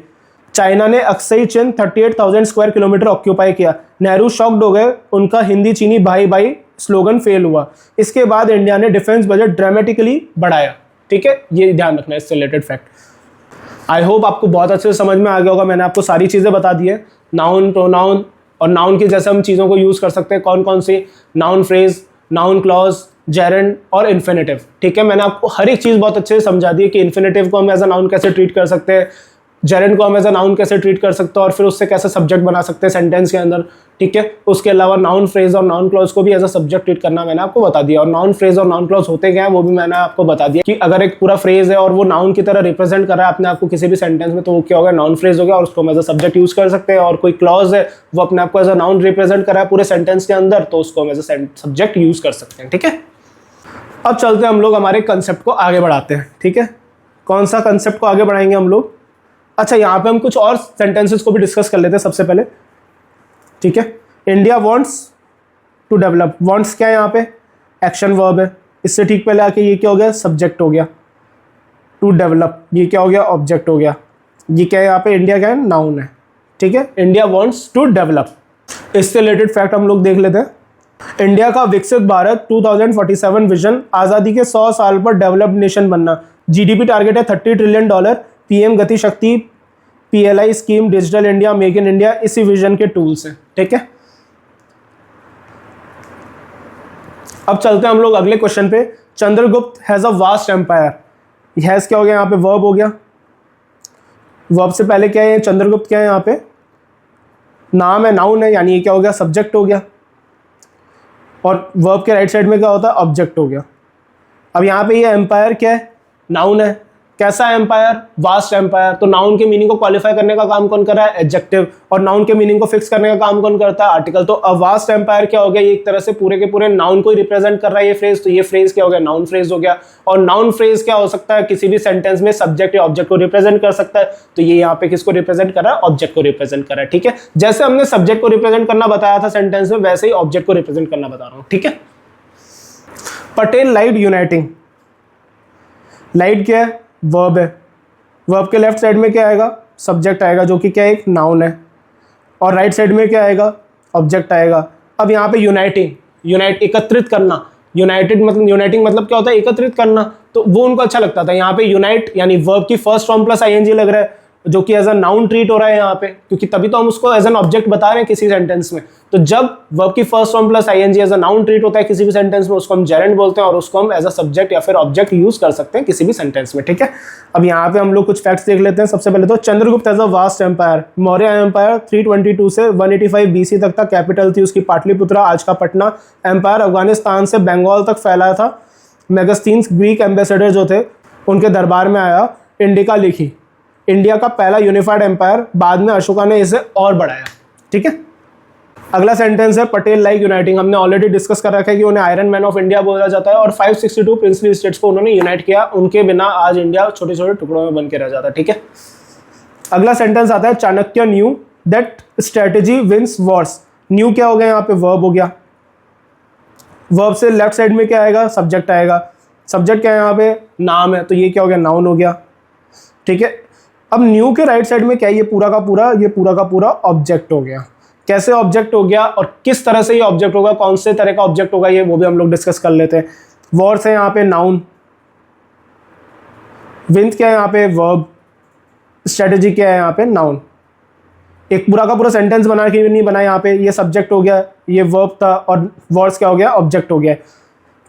चाइना ने अक्सई चिन 38,000 स्क्वायर किलोमीटर ऑक्यूपाई किया। नेहरू शॉक्ड हो गए, उनका हिंदी चीनी भाई भाई स्लोगन फेल हुआ। इसके बाद इंडिया ने डिफेंस बजट ड्रामेटिकली बढ़ाया, ठीक है। ये ध्यान रखना है इससे रिलेटेड फैक्ट। आई होप आपको बहुत अच्छे से समझ में आ गया होगा। मैंने आपको सारी चीज़ें बता दी है, नाउन, प्रोनाउन और नाउन की जैसे हम चीज़ों को यूज़ कर सकते हैं, कौन कौन सी, noun phrase, noun clause, gerund और इन्फिनेटिव, ठीक है। मैंने आपको हर एक चीज़ बहुत अच्छे से समझा दी है कि इन्फिनेटिव को हम एज अ नाउन कैसे ट्रीट कर सकते हैं, जेरेंड को हम एज अ नाउन कैसे ट्रीट कर सकते हैं और फिर उससे कैसे सब्जेक्ट बना सकते हैं सेंटेंस के अंदर, ठीक है। उसके अलावा नाउन फ्रेज और नाउन क्लॉज को भी एज अ सब्जेक्ट ट्रीट करना मैंने आपको बता दिया। और नाउन फ्रेज और नाउन क्लॉज होते क्या है वो भी मैंने आपको बता दिया कि अगर एक पूरा फ्रेज है और वो नाउन की तरह रिप्रेजेंट कर रहा है अपने आपको किसी भी सेंटेंस में, तो वो क्या होगा? नाउन फ्रेज हो गया और उसको हम एज अ सब्जेक्ट यूज कर सकते हैं। और कोई क्लॉज है वो अपने आपको एज अ नाउन रिप्रेजेंट कर रहा है पूरे सेंटेंस के अंदर, तो उसको हम एज अ सब्जेक्ट यूज कर सकते हैं, ठीक है। अब चलते हैं हम लोग हमारे कंसेप्ट को आगे बढ़ाते हैं, ठीक है। कौन सा कंसेप्ट को आगे बढ़ाएंगे हम लोग? अच्छा, यहाँ पे हम कुछ और सेंटेंसेस को भी डिस्कस कर लेते हैं सबसे पहले, ठीक है। India wants to develop, wants क्या है यहाँ पे? एक्शन वर्ब है। इससे ठीक पहले आके ये क्या हो गया? सब्जेक्ट हो गया। टू डेवलप ये क्या हो गया? ऑब्जेक्ट हो गया। ये क्या है यहाँ पे? इंडिया क्या है? नाउन है, ठीक है। India wants to develop. इससे रिलेटेड फैक्ट हम लोग देख लेते हैं। इंडिया का विकसित भारत 2047 विजन, आज़ादी के 100 साल पर डेवलप्ड नेशन बनना। जीडीपी टारगेट है $30 ट्रिलियन। पीएम गति शक्ति, PLI scheme, digital India, make in India इसी विजन के टूल्स हैं, ठीक है। अब चलते हैं हम लोग अगले क्वेश्चन पे। Chandragupta has a vast empire. Has क्या हो गया यहाँ पे? वर्ब हो गया। वर्ब से पहले क्या है? चंद्रगुप्त क्या है यहाँ पे? नाम है, नाउन है, यानी ये क्या हो गया? सब्जेक्ट हो गया। और वर्ब के राइट साइड में क्या होता है? ऑब्जेक्ट हो गया। अब यहाँ पे ये एम्पायर क्या है? नाउन है। कैसा एम्पायर? Vast empire. तो नाउन के मीनिंग को क्वालिफाई करने का काम कौन कर रहा है? एडजेक्टिव। और नाउन के मीनिंग को फिक्स करने का काम कौन करता है? आर्टिकल। तो अ वास्ट एम्पायर क्या हो गया? ये एक तरह से पूरे के पूरे नाउन को ही रिप्रेजेंट कर रहा है ये फ्रेज, तो ये फ्रेज क्या हो गया? नाउन फ्रेज हो गया। और नाउन फ्रेज क्या हो सकता है? किसी भी सेंटेंस में सब्जेक्ट या ऑब्जेक्ट को रिप्रेजेंट कर सकता है। तो ये यहाँ पे किसको रिप्रेजेंट कर रहा है? ऑब्जेक्ट को रिप्रेजेंट कर रहा है, ठीक है। जैसे हमने सब्जेक्ट को रिप्रेजेंट करना बताया था सेंटेंस में, वैसे ही ऑब्जेक्ट को रिप्रेजेंट करना बता रहा हूँ, ठीक है। Patel light uniting. लाइट क्या है? वर्ब है। वर्ब के लेफ्ट साइड में क्या आएगा? सब्जेक्ट आएगा, जो कि क्या है? एक नाउन है। और राइट साइड में क्या आएगा? ऑब्जेक्ट आएगा। अब यहाँ पे यूनाइटिंग, यूनाइट एकत्रित करना। यूनाइटेड मतलब, यूनाइटिंग मतलब क्या होता है? एकत्रित करना। तो वो उनको अच्छा लगता था। यहाँ पे यूनाइट यानी वर्ब की फर्स्ट फॉर्म प्लस आईएनजी लग रहा है, जो कि एज अ नाउन ट्रीट हो रहा है यहाँ पे, क्योंकि तभी तो हम उसको एज एन ऑब्जेक्ट बता रहे हैं किसी सेंटेंस में। तो जब वर्ब की first form plus I N G as a noun treat होता है किसी भी सेंटेंस में, उसको हम जेरेंड बोलते हैं और उसको हम एज अ सब्जेक्ट या फिर ऑब्जेक्ट यूज कर सकते हैं किसी भी सेंटेंस में, ठीक है। अब यहाँ पे हम लोग कुछ फैक्ट्स देख लेते हैं। सबसे पहले तो Chandragupta as a vast empire. Maurya empire 322 से 185 बीसी तक था। कैपिटल थी उसकी पाटलिपुत्रा, आज का पटना। एम्पायर अफगानिस्तान से बंगाल तक फैला था। मेगास्थीन्स ग्रीक एम्बेसडर जो थे उनके दरबार में आया। इंडिका लिखी। इंडिया का पहला यूनिफाइड एम्पायर, बाद में अशोका ने इसे और बढ़ाया, ठीक है। अगला सेंटेंस है पटेल लाइक यूनाइटिंग। हमने ऑलरेडी डिस्कस कर रखा है कि उन्हें आयरन मैन ऑफ इंडिया बोला जाता है और 562 प्रिंसली स्टेट्स को उन्होंने यूनाइट किया। उनके बिना आज इंडिया छोटे छोटे टुकड़ों में बन के रह जाता, ठीक है। अगला सेंटेंस आता है Chanakya knew that strategy wins wars. Knew क्या हो गया? यहाँ पे वर्ब हो गया। वर्ब से लेफ्ट साइड में क्या आएगा? सब्जेक्ट आएगा। सब्जेक्ट क्या है यहाँ पे? नाम है, तो ये क्या हो गया? नाउन हो गया, ठीक है। अब न्यू के राइट साइड में क्या है, ये पूरा का पूरा ऑब्जेक्ट हो गया। कैसे ऑब्जेक्ट हो गया और किस तरह से ये ऑब्जेक्ट होगा, कौन से तरह का ऑब्जेक्ट होगा, ये वो भी हम लोग डिस्कस कर लेते हैं। वर्ड्स है यहाँ पे नाउन, विंथ क्या है यहाँ पे वर्ब, स्ट्रेटेजी क्या है यहाँ पे नाउन। एक पूरा का पूरा सेंटेंस बना के नहीं बना, यहाँ पे ये सब्जेक्ट हो गया, ये वर्ब था, और वर्ड्स क्या हो गया, ऑब्जेक्ट हो गया।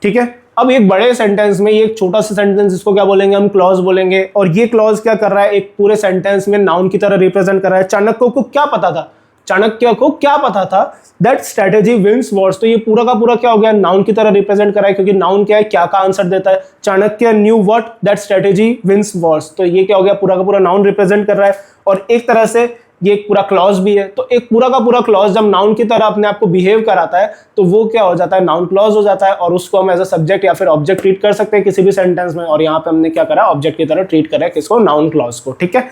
ठीक है, अब एक बड़े सेंटेंस में ये एक छोटा सा सेंटेंस, इसको क्या बोलेंगे हम, क्लॉज बोलेंगे। और ये क्लॉज क्या कर रहा है, एक पूरे सेंटेंस में नाउन की तरह रिप्रेजेंट कर रहा है। चाणक्य को क्या पता था, चाणक्य को क्या पता था दैट स्ट्रेटेजी विंस वॉर्स, तो ये पूरा का पूरा क्या हो गया, नाउन की तरह रिप्रेजेंट कर रहा है, क्योंकि नाउन क्या है, क्या का आंसर देता है। Chanakya knew what, that strategy wins wars, तो ये क्या हो गया, पूरा का पूरा नाउन रिप्रेजेंट कर रहा है। और एक तरह से ये एक पूरा क्लॉज भी है। तो एक पूरा का पूरा क्लॉज जब नाउन की तरह अपने आप को बिहेव कराता है तो वो क्या हो जाता है, नाउन क्लॉज हो जाता है, और उसको हम एज अ सब्जेक्ट या फिर ऑब्जेक्ट ट्रीट कर सकते हैं किसी भी सेंटेंस में। और यहाँ पे हमने क्या करा, ऑब्जेक्ट की तरह ट्रीट करा है किसको, नाउन क्लॉज को। ठीक है,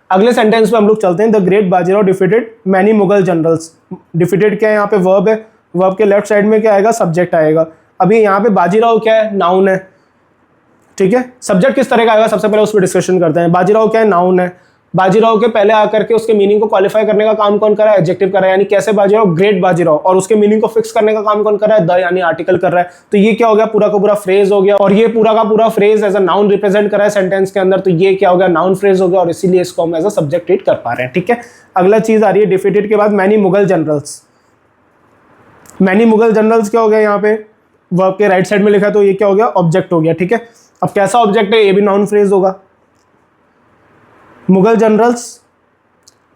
अगले सेंटेंस पे हम लोग चलते हैं। The great Bajirao defeated many Mughal generals. Defeated क्या है, यहाँ पे वर्ब है, वर्ब के लेफ्ट साइड में क्या आएगा, सब्जेक्ट आएगा। अभी यहाँ पे बाजीराव क्या है, नाउन है। ठीक है, सब्जेक्ट किस तरह का आएगा, सबसे पहले उस पर डिस्कशन करते हैं। बाजीराव क्या है, नाउन है। बाजीराव के पहले आकर के उसके मीनिंग को क्वालिफाई करने का काम कौन कर रहा है, एडजेक्टिव कर रहा है, यानी कैसे बाजीराव, ग्रेट बाजीराव। और उसके मीनिंग को फिक्स करने का काम कौन कर रहा है, द यानी आर्टिकल कर रहा है। तो ये क्या हो गया, पूरा का पूरा फ्रेज हो गया, और ये पूरा का पूरा phrase as a noun represent कर रहा है सेंटेंस के अंदर। तो ये क्या हो गया, नाउन फ्रेज हो गया, और इसीलिए इसको हम एज अ सब्जेक्ट ट्रीट कर पा रहे हैं। ठीक है, अगला चीज आ रही है डिफीटेड के बाद many Mughal generals. Many Mughal generals क्या हो गया, यहाँ पे वर्ब के राइट साइड में लिखा है, तो ये क्या हो गया, ऑब्जेक्ट हो गया। ठीक है, अब कैसा ऑब्जेक्ट है, ये भी नाउन फ्रेज होगा। Mughal generals,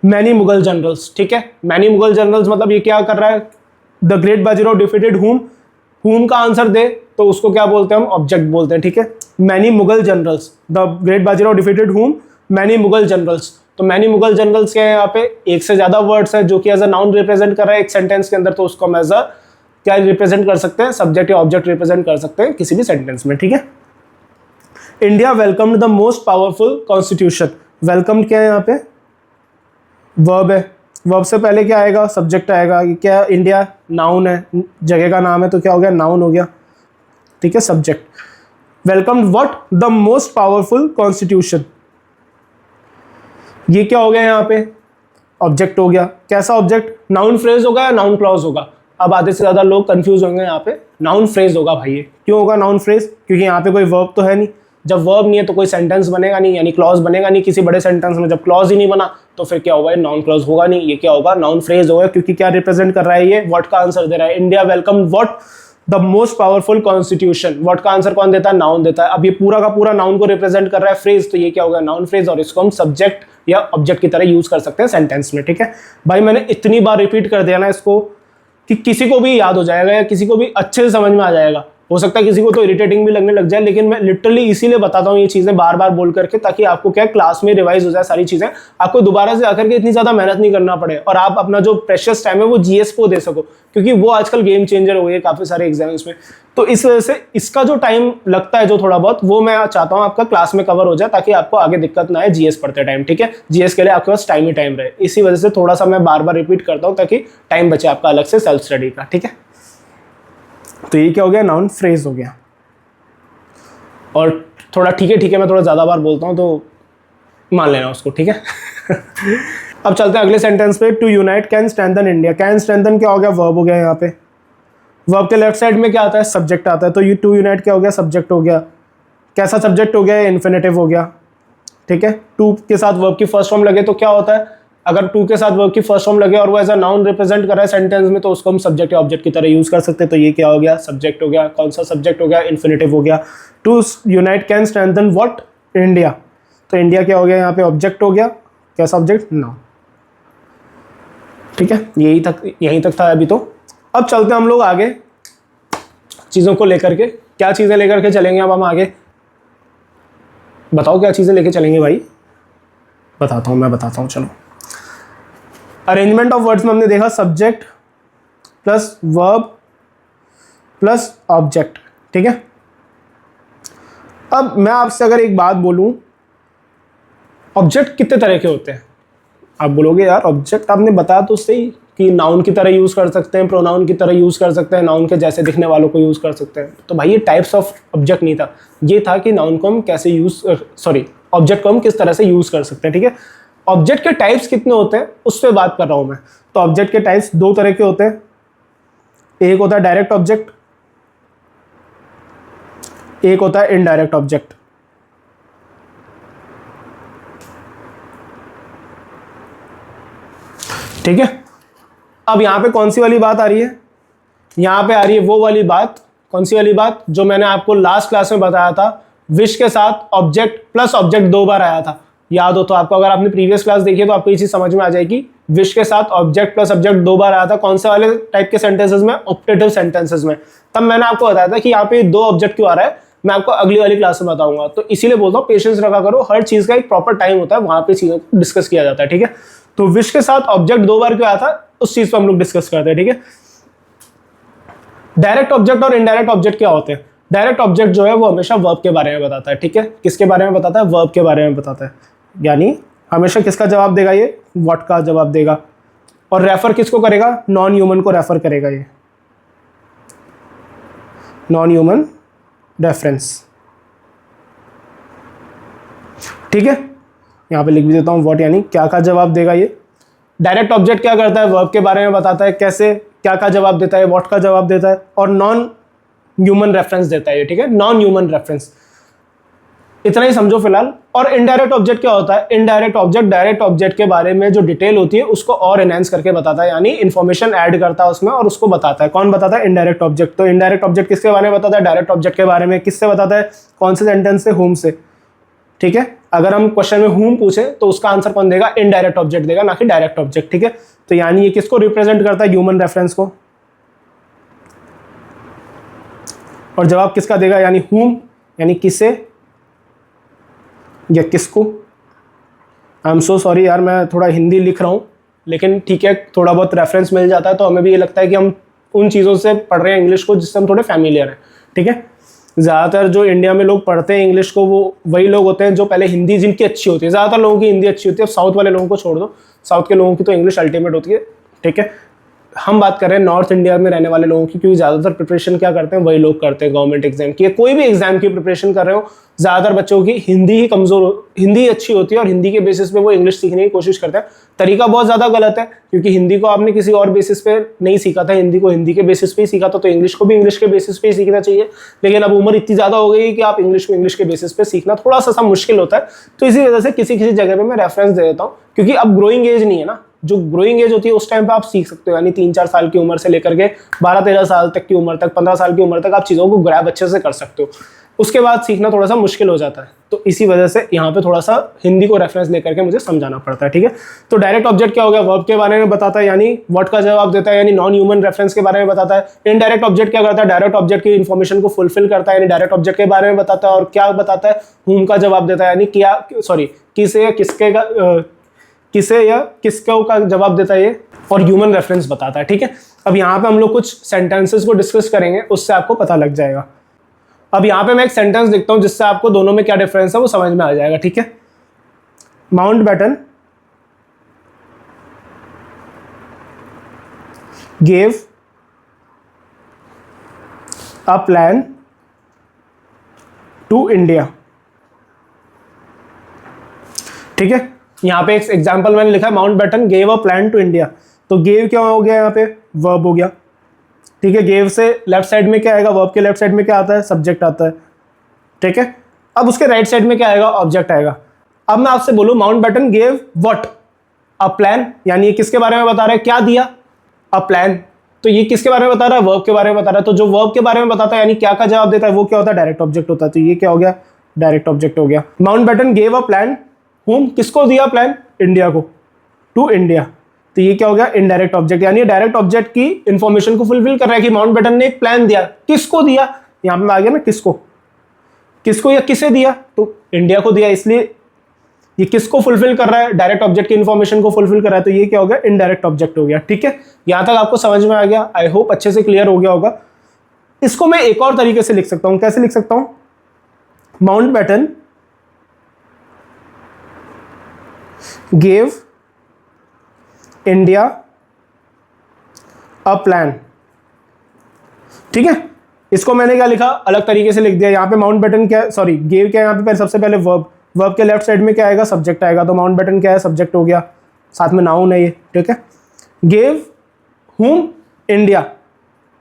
many Mughal generals. ठीक है, मैनी मुगल जनरल्स मतलब ये क्या कर रहा है, द ग्रेट बाजीराव डिफीटेड हुम का आंसर दे तो उसको क्या बोलते हैं हम, ऑब्जेक्ट बोलते हैं। ठीक है, many Mughal generals, the great Bajirao defeated हुम, मैनी मुगल जनरल्स। तो मैनी मुगल जनरल्स क्या है, यहाँ पे एक से ज्यादा वर्ड्स है जो कि एज अ नाउन रिप्रेजेंट कर रहा है एक सेंटेंस के अंदर, तो उसको हम एज अ क्या रिप्रेजेंट कर सकते हैं, सब्जेक्ट या ऑब्जेक्ट रिप्रेजेंट कर सकते हैं किसी भी सेंटेंस में। ठीक है, India welcomed the most powerful constitution. Welcomed क्या है, यहाँ पे वर्ब है, वर्ब से पहले क्या आएगा, सब्जेक्ट आएगा। ये क्या, इंडिया नाउन है, जगह का नाम है, तो क्या हो गया, नाउन हो गया। ठीक है, subject. Welcomed what, the most powerful constitution, ये क्या हो गया, यहाँ पे ऑब्जेक्ट हो गया। कैसा ऑब्जेक्ट, नाउन फ्रेज होगा या नाउन क्लॉज होगा। अब आधे से ज्यादा लोग कंफ्यूज होंगे, यहाँ पे नाउन फ्रेज होगा भाई। ये क्यों होगा नाउन फ्रेज, क्योंकि यहाँ पे कोई वर्ब तो है नहीं। जब वर्ब नहीं है तो कोई सेंटेंस बनेगा नहीं, यानी क्लॉज बनेगा नहीं किसी बड़े सेंटेंस में। जब क्लॉज ही नहीं बना तो फिर क्या होगा, नाउन क्लॉज होगा नहीं, ये क्या होगा, नाउन फ्रेज होगा। क्योंकि क्या रिप्रेजेंट कर रहा है, ये व्हाट का आंसर दे रहा है। India welcome what, the most powerful constitution. What का आंसर कौन देता है, नाउन देता है। अब ये पूरा का पूरा नाउन को रिप्रेजेंट कर रहा है फ्रेज, तो ये क्या होगा, नाउन फ्रेज, और इसको हम सब्जेक्ट या ऑब्जेक्ट की तरह यूज कर सकते हैं सेंटेंस में। ठीक है भाई, मैंने इतनी बार रिपीट कर दिया ना इसको कि किसी को भी याद हो जाएगा या किसी को भी अच्छे से समझ में आ जाएगा। हो सकता है किसी को तो इरिटेटिंग भी लगने लग जाए, लेकिन मैं लिटरली इसीलिए बताता हूँ ये चीजें बार बार बोल करके, ताकि आपको क्या क्लास में रिवाइज हो जाए सारी चीजें, आपको दोबारा से आकर के इतनी ज्यादा मेहनत नहीं करना पड़े, और आप अपना जो प्रेशियस टाइम है वो जीएस को दे सको, क्योंकि वो आजकल गेम चेंजर हो गई है काफी सारे एग्जाम्स में। तो इस वजह से इसका जो टाइम लगता है जो थोड़ा बहुत, वो मैं चाहता हूँ आपका क्लास में कवर हो जाए, ताकि आपको आगे दिक्कत ना आए जीएस पढ़ते टाइम। ठीक है, जीएस के लिए आपके पास टाइम ही टाइम रहे, इसी वजह से थोड़ा सा मैं बार बार रिपीट करता हूँ ताकि टाइम बचे आपका अलग से सेल्फ स्टडी का। ठीक है, तो ये क्या हो गया, नाउन फ्रेज हो गया। और थोड़ा ठीक है मैं थोड़ा ज़्यादा बार बोलता हूँ तो मान लेना उसको। ठीक है अब चलते हैं अगले सेंटेंस पे। To unite can strengthen India. Can strengthen क्या हो गया, वर्ब हो गया। यहाँ पे वर्ब के लेफ्ट साइड में क्या आता है, सब्जेक्ट आता है। तो ये टू यूनाइट क्या हो गया, सब्जेक्ट हो गया। कैसा सब्जेक्ट हो गया, इन्फिनेटिव हो गया। ठीक है, टू के साथ वर्ब की फर्स्ट फॉर्म लगे तो क्या होता है, अगर टू के साथ वर्ब की फर्स्ट फॉर्म लगे और वो एज अ नाउन रिप्रेजेंट कर रहा है सेंटेंस में, तो उसको हम सब्जेक्ट या ऑब्जेक्ट की तरह यूज कर सकते हैं। तो ये क्या हो गया, सब्जेक्ट हो गया। कौन सा सब्जेक्ट हो गया, इन्फिनेटिव हो गया। To unite can strengthen what, India. तो इंडिया क्या हो गया, यहाँ पे ऑब्जेक्ट हो गया। कैसा ऑब्जेक्ट, नाउन। ठीक है, यहीं तक था अभी। तो अब चलते हैं हम लोग आगे चीज़ों को लेकर के। क्या चीज़ें लेकर के चलेंगे अब हम आगे, बताओ क्या चीज़ें लेके चलेंगे भाई। मैं बताता हूँ चलो। अरेंजमेंट ऑफ वर्ड्स में हमने देखा subject plus verb plus object. ठीक है, अब मैं आपसे अगर एक बात बोलूं, ऑब्जेक्ट कितने तरह के होते हैं। आप बोलोगे यार ऑब्जेक्ट आपने बताया तो सही कि नाउन की तरह यूज़ कर सकते हैं, प्रोनाउन की तरह यूज़ कर सकते हैं, नाउन के जैसे दिखने वालों को यूज़ कर सकते हैं। तो भाई ये टाइप्स ऑफ ऑब्जेक्ट नहीं था, ये था कि नाउन को हम कैसे ऑब्जेक्ट को हम किस तरह से यूज़ कर सकते हैं। ठीक है, ऑब्जेक्ट के टाइप्स कितने होते हैं उस पर बात कर रहा हूँ मैं। तो ऑब्जेक्ट के टाइप्स दो तरह के होते हैं, एक होता है डायरेक्ट ऑब्जेक्ट, एक होता है इनडायरेक्ट ऑब्जेक्ट। ठीक है, अब यहां पे कौन सी वाली बात आ रही है? यहां पे आ रही है वो वाली बात, कौन सी वाली बात, जो मैंने आपको लास्ट क्लास में बताया था, विश के साथ ऑब्जेक्ट प्लस ऑब्जेक्ट दो बार आया था। याद हो तो आपको, अगर आपने प्रीवियस क्लास देखी है तो आपको ये चीज समझ में आ जाएगी। विश के साथ ऑब्जेक्ट प्लस ऑब्जेक्ट दो बार आया था, कौन से वाले टाइप के सेंटेंसेस में? ऑप्टेटिव सेंटेंसेस में। तब मैंने आपको बताया था कि यहाँ पे दो ऑब्जेक्ट क्यों आ रहा है, मैं आपको अगली वाली क्लास में बताऊंगा। तो इसीलिए बोलता हूँ पेशेंस रखा करो, हर चीज का एक प्रॉपर टाइम होता है, वहां पे चीजों को डिस्कस किया जाता है। ठीक है, तो विश के साथ ऑब्जेक्ट दो बार क्यों आया था उस चीज पर हम लोग डिस्कस करते हैं। ठीक है, डायरेक्ट ऑब्जेक्ट और इनडायरेक्ट ऑब्जेक्ट क्या होते हैं? डायरेक्ट ऑब्जेक्ट जो है वो हमेशा वर्ब के बारे में बताता है। ठीक है, किसके बारे में बताता है? वर्ब के बारे में बताता है, यानी हमेशा किसका जवाब देगा? ये व्हाट का जवाब देगा। और रेफर किसको करेगा? नॉन ह्यूमन को रेफर करेगा, ये नॉन ह्यूमन रेफरेंस। ठीक है, यहां पे लिख भी देता हूं व्हाट, यानी क्या का जवाब देगा ये। डायरेक्ट ऑब्जेक्ट क्या करता है? वर्ब के बारे में बताता है, कैसे, क्या का जवाब देता है, व्हाट का जवाब देता है, और नॉन ह्यूमन रेफरेंस देता है ये। ठीक है, नॉन ह्यूमन रेफरेंस, इतना ही समझो फिलहाल। और इनडायरेक्ट ऑब्जेक्ट क्या होता है? इनडायरेक्ट ऑब्जेक्ट डायरेक्ट ऑब्जेक्ट के बारे में जो डिटेल होती है उसको और एनहांस करके बताता है, यानी इंफॉर्मेशन ऐड करता है उसमें और उसको बताता है। कौन बताता है? Indirect object. तो इनडायरेक्ट ऑब्जेक्ट किसके बारे में बताता है? डायरेक्ट ऑब्जेक्ट के बारे में। किससे बताता है? कौन से सेंटेंस से? हुम से। ठीक है, अगर हम क्वेश्चन में हुम पूछे तो उसका आंसर कौन देगा? इनडायरेक्ट ऑब्जेक्ट देगा, ना कि डायरेक्ट ऑब्जेक्ट। ठीक है, तो यानी ये किसको रिप्रेजेंट करता है? ह्यूमन रेफरेंस को। और जवाब किसका देगा? यानी हुम, यानी किसे या किसको। आई एम सो सॉरी यार, मैं थोड़ा हिंदी लिख रहा हूँ, लेकिन ठीक है, थोड़ा बहुत रेफरेंस मिल जाता है तो हमें भी ये लगता है कि हम उन चीज़ों से पढ़ रहे हैं इंग्लिश को जिससे हम थोड़े फैमिलियर हैं। ठीक है, ज़्यादातर जो इंडिया में लोग पढ़ते हैं इंग्लिश को, वो वही लोग होते हैं जो पहले हिंदी, जिनकी अच्छी होती है। ज़्यादातर लोगों की हिंदी अच्छी होती है। अब साउथ वाले लोगों को छोड़ दो, साउथ के लोगों की तो इंग्लिश अल्टीमेट होती है। ठीक है, हम बात कर रहे हैं नॉर्थ इंडिया में रहने वाले लोगों की, क्योंकि ज़्यादातर प्रिपरेशन क्या करते हैं? वही लोग करते हैं गवर्नमेंट एग्जाम की, कोई भी एग्जाम की प्रिपरेशन कर रहे हो, ज़्यादातर बच्चों की हिंदी ही हिंदी अच्छी होती है और हिंदी के बेसिस पे वो इंग्लिश सीखने की कोशिश करते हैं। तरीका बहुत ज़्यादा गलत है, क्योंकि हिंदी को आपने किसी और बेसिस पे नहीं सीखा था, हिंदी को हिंदी के बेसिस पे ही सीखा था, तो इंग्लिश को भी इंग्लिश के बेसिस पे ही सीखना चाहिए। लेकिन अब उम्र इतनी ज़्यादा हो गई कि आप इंग्लिश को इंग्लिश के बेसिस पे सीखना थोड़ा सा मुश्किल होता है। तो इसी वजह से किसी किसी जगह पर मैं रेफरेंस दे देता हूँ, क्योंकि अब ग्रोइंग एज नहीं है ना। जो ग्रोइंग एज होती है उस टाइम पे आप सीख सकते हो, यानी 3-4 साल की उम्र से लेकर के 12-13 साल तक की उम्र तक, 15 साल की उम्र तक आप चीज़ों को ग्रैब अच्छे से कर सकते हो। उसके बाद सीखना थोड़ा सा मुश्किल हो जाता है, तो इसी वजह से यहाँ पे थोड़ा सा हिंदी को रेफरेंस लेकर के मुझे समझाना पड़ता है। ठीक है, तो डायरेक्ट ऑब्जेक्ट क्या हो गया? वर्ब के बारे में बताता है, यानी व्हाट का जवाब देता है, यानी नॉन ह्यूमन रेफरेंस के बारे में बताता है। इनडायरेक्ट ऑब्जेक्ट क्या करता है? डायरेक्ट ऑब्जेक्ट की इन्फॉर्मेशन को फुलफिल करता है, यानी डायरेक्ट ऑब्जेक्ट के बारे में बताता है। और क्या बताता है? हुम का जवाब देता है, यानी क्या, किसे या किसके का, किसे या किसको का जवाब देता है ये, और ह्यूमन रेफरेंस बताता है। ठीक है, अब यहाँ पे हम लोग कुछ सेंटेंसेस को डिस्कस करेंगे, उससे आपको पता लग जाएगा। अब यहाँ पे मैं एक सेंटेंस लिखता हूँ जिससे आपको दोनों में क्या डिफरेंस है वो समझ में आ जाएगा। ठीक है, Mountbatten gave a plan to India. ठीक है, यहाँ पे एक एग्जांपल मैंने लिखा है, Mountbatten gave a plan to India. तो गेव क्या हो गया? यहाँ पे वर्ब हो गया। ठीक है, गेव से लेफ्ट साइड में क्या आएगा? वर्ब के लेफ्ट साइड में क्या आता है? सब्जेक्ट आता है। ठीक है, अब उसके राइट साइड में क्या आएगा? ऑब्जेक्ट आएगा। अब मैं आपसे बोलूं Mountbatten gave what? A plan, यानी ये किसके बारे में बता रहा है? क्या दिया? A plan. तो ये किसके बारे में बता रहा है? वर्ब के बारे में बता रहा है। तो जो वर्ब के बारे में बताता है, यानी क्या का जवाब देता है, वो क्या होता है? डायरेक्ट ऑब्जेक्ट होता है। तो ये क्या हो गया? डायरेक्ट ऑब्जेक्ट हो गया। माउंटबेटन गेव अ प्लान हुम, किसको दिया प्लान? इंडिया को, टू इंडिया। तो ये क्या हो गया? इनडायरेक्ट ऑब्जेक्ट, यानी डायरेक्ट ऑब्जेक्ट की इंफॉर्मेशन को फुलफिल कर रहा है कि माउंटबेटन ने एक प्लान दिया। किसको दिया? यहां पे आ गया ना, किसको, किसको या किसे दिया? तो इंडिया को दिया, इसलिए ये किसको फुलफिल कर रहा है? डायरेक्ट ऑब्जेक्ट की इंफॉर्मेशन को फुलफिल कर रहा है। तो ये क्या हो गया? इनडायरेक्ट ऑब्जेक्ट हो गया। ठीक है, यहां तक आपको समझ में आ गया? आई होप अच्छे से क्लियर हो गया होगा। इसको मैं एक और तरीके से लिख सकता हूं। कैसे लिख सकता हूं? Mountbatten gave India a plan, ठीक है। इसको मैंने क्या लिखा, अलग तरीके से लिख दिया। यहाँ पे माउंटबेटन क्या है, सॉरी गेव क्या है, यहाँ पे सबसे पहले वर्ब, वर्ब के लेफ्ट साइड में क्या आएगा, सब्जेक्ट आएगा, तो माउंटबेटन क्या है, सब्जेक्ट हो गया, साथ में नाउन है ये, ठीक है। गेव हुम इंडिया,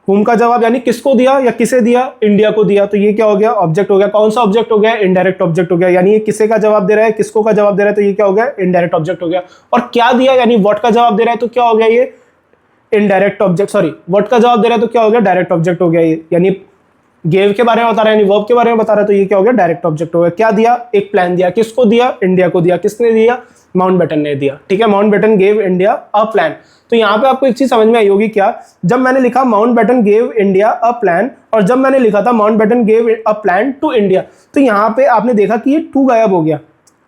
हुम का जवाब यानी किसको दिया या किसे दिया, इंडिया को दिया, तो ये क्या हो गया, ऑब्जेक्ट हो गया। कौन सा ऑब्जेक्ट हो गया, इनडायरेक्ट ऑब्जेक्ट हो गया, यानी ये किसे का जवाब दे रहा है, किसको का जवाब दे रहा है, तो ये क्या हो गया, इनडायरेक्ट ऑब्जेक्ट हो गया। और क्या दिया यानी व्हाट का जवाब दे रहा है, तो क्या हो गया ये इनडायरेक्ट ऑब्जेक्ट, सॉरी व्हाट का जवाब दे रहा है तो क्या हो गया, डायरेक्ट ऑब्जेक्ट हो गया ये, यानी गेव के बारे में बता रहा है यानी वर्ब के बारे में बता रहा है, तो ये क्या हो गया, डायरेक्ट ऑब्जेक्ट हो गया। क्या दिया, एक प्लान दिया, किसको दिया, इंडिया को दिया, किसने दिया, माउंटबेटन ने दिया, ठीक है। Mountbatten gave India a plan. तो यहाँ पे आपको एक चीज समझ में आई होगी क्या, जब मैंने लिखा Mountbatten gave India a plan और जब मैंने लिखा था Mountbatten gave a plan to India, तो यहाँ पे आपने देखा कि ये टू गायब हो गया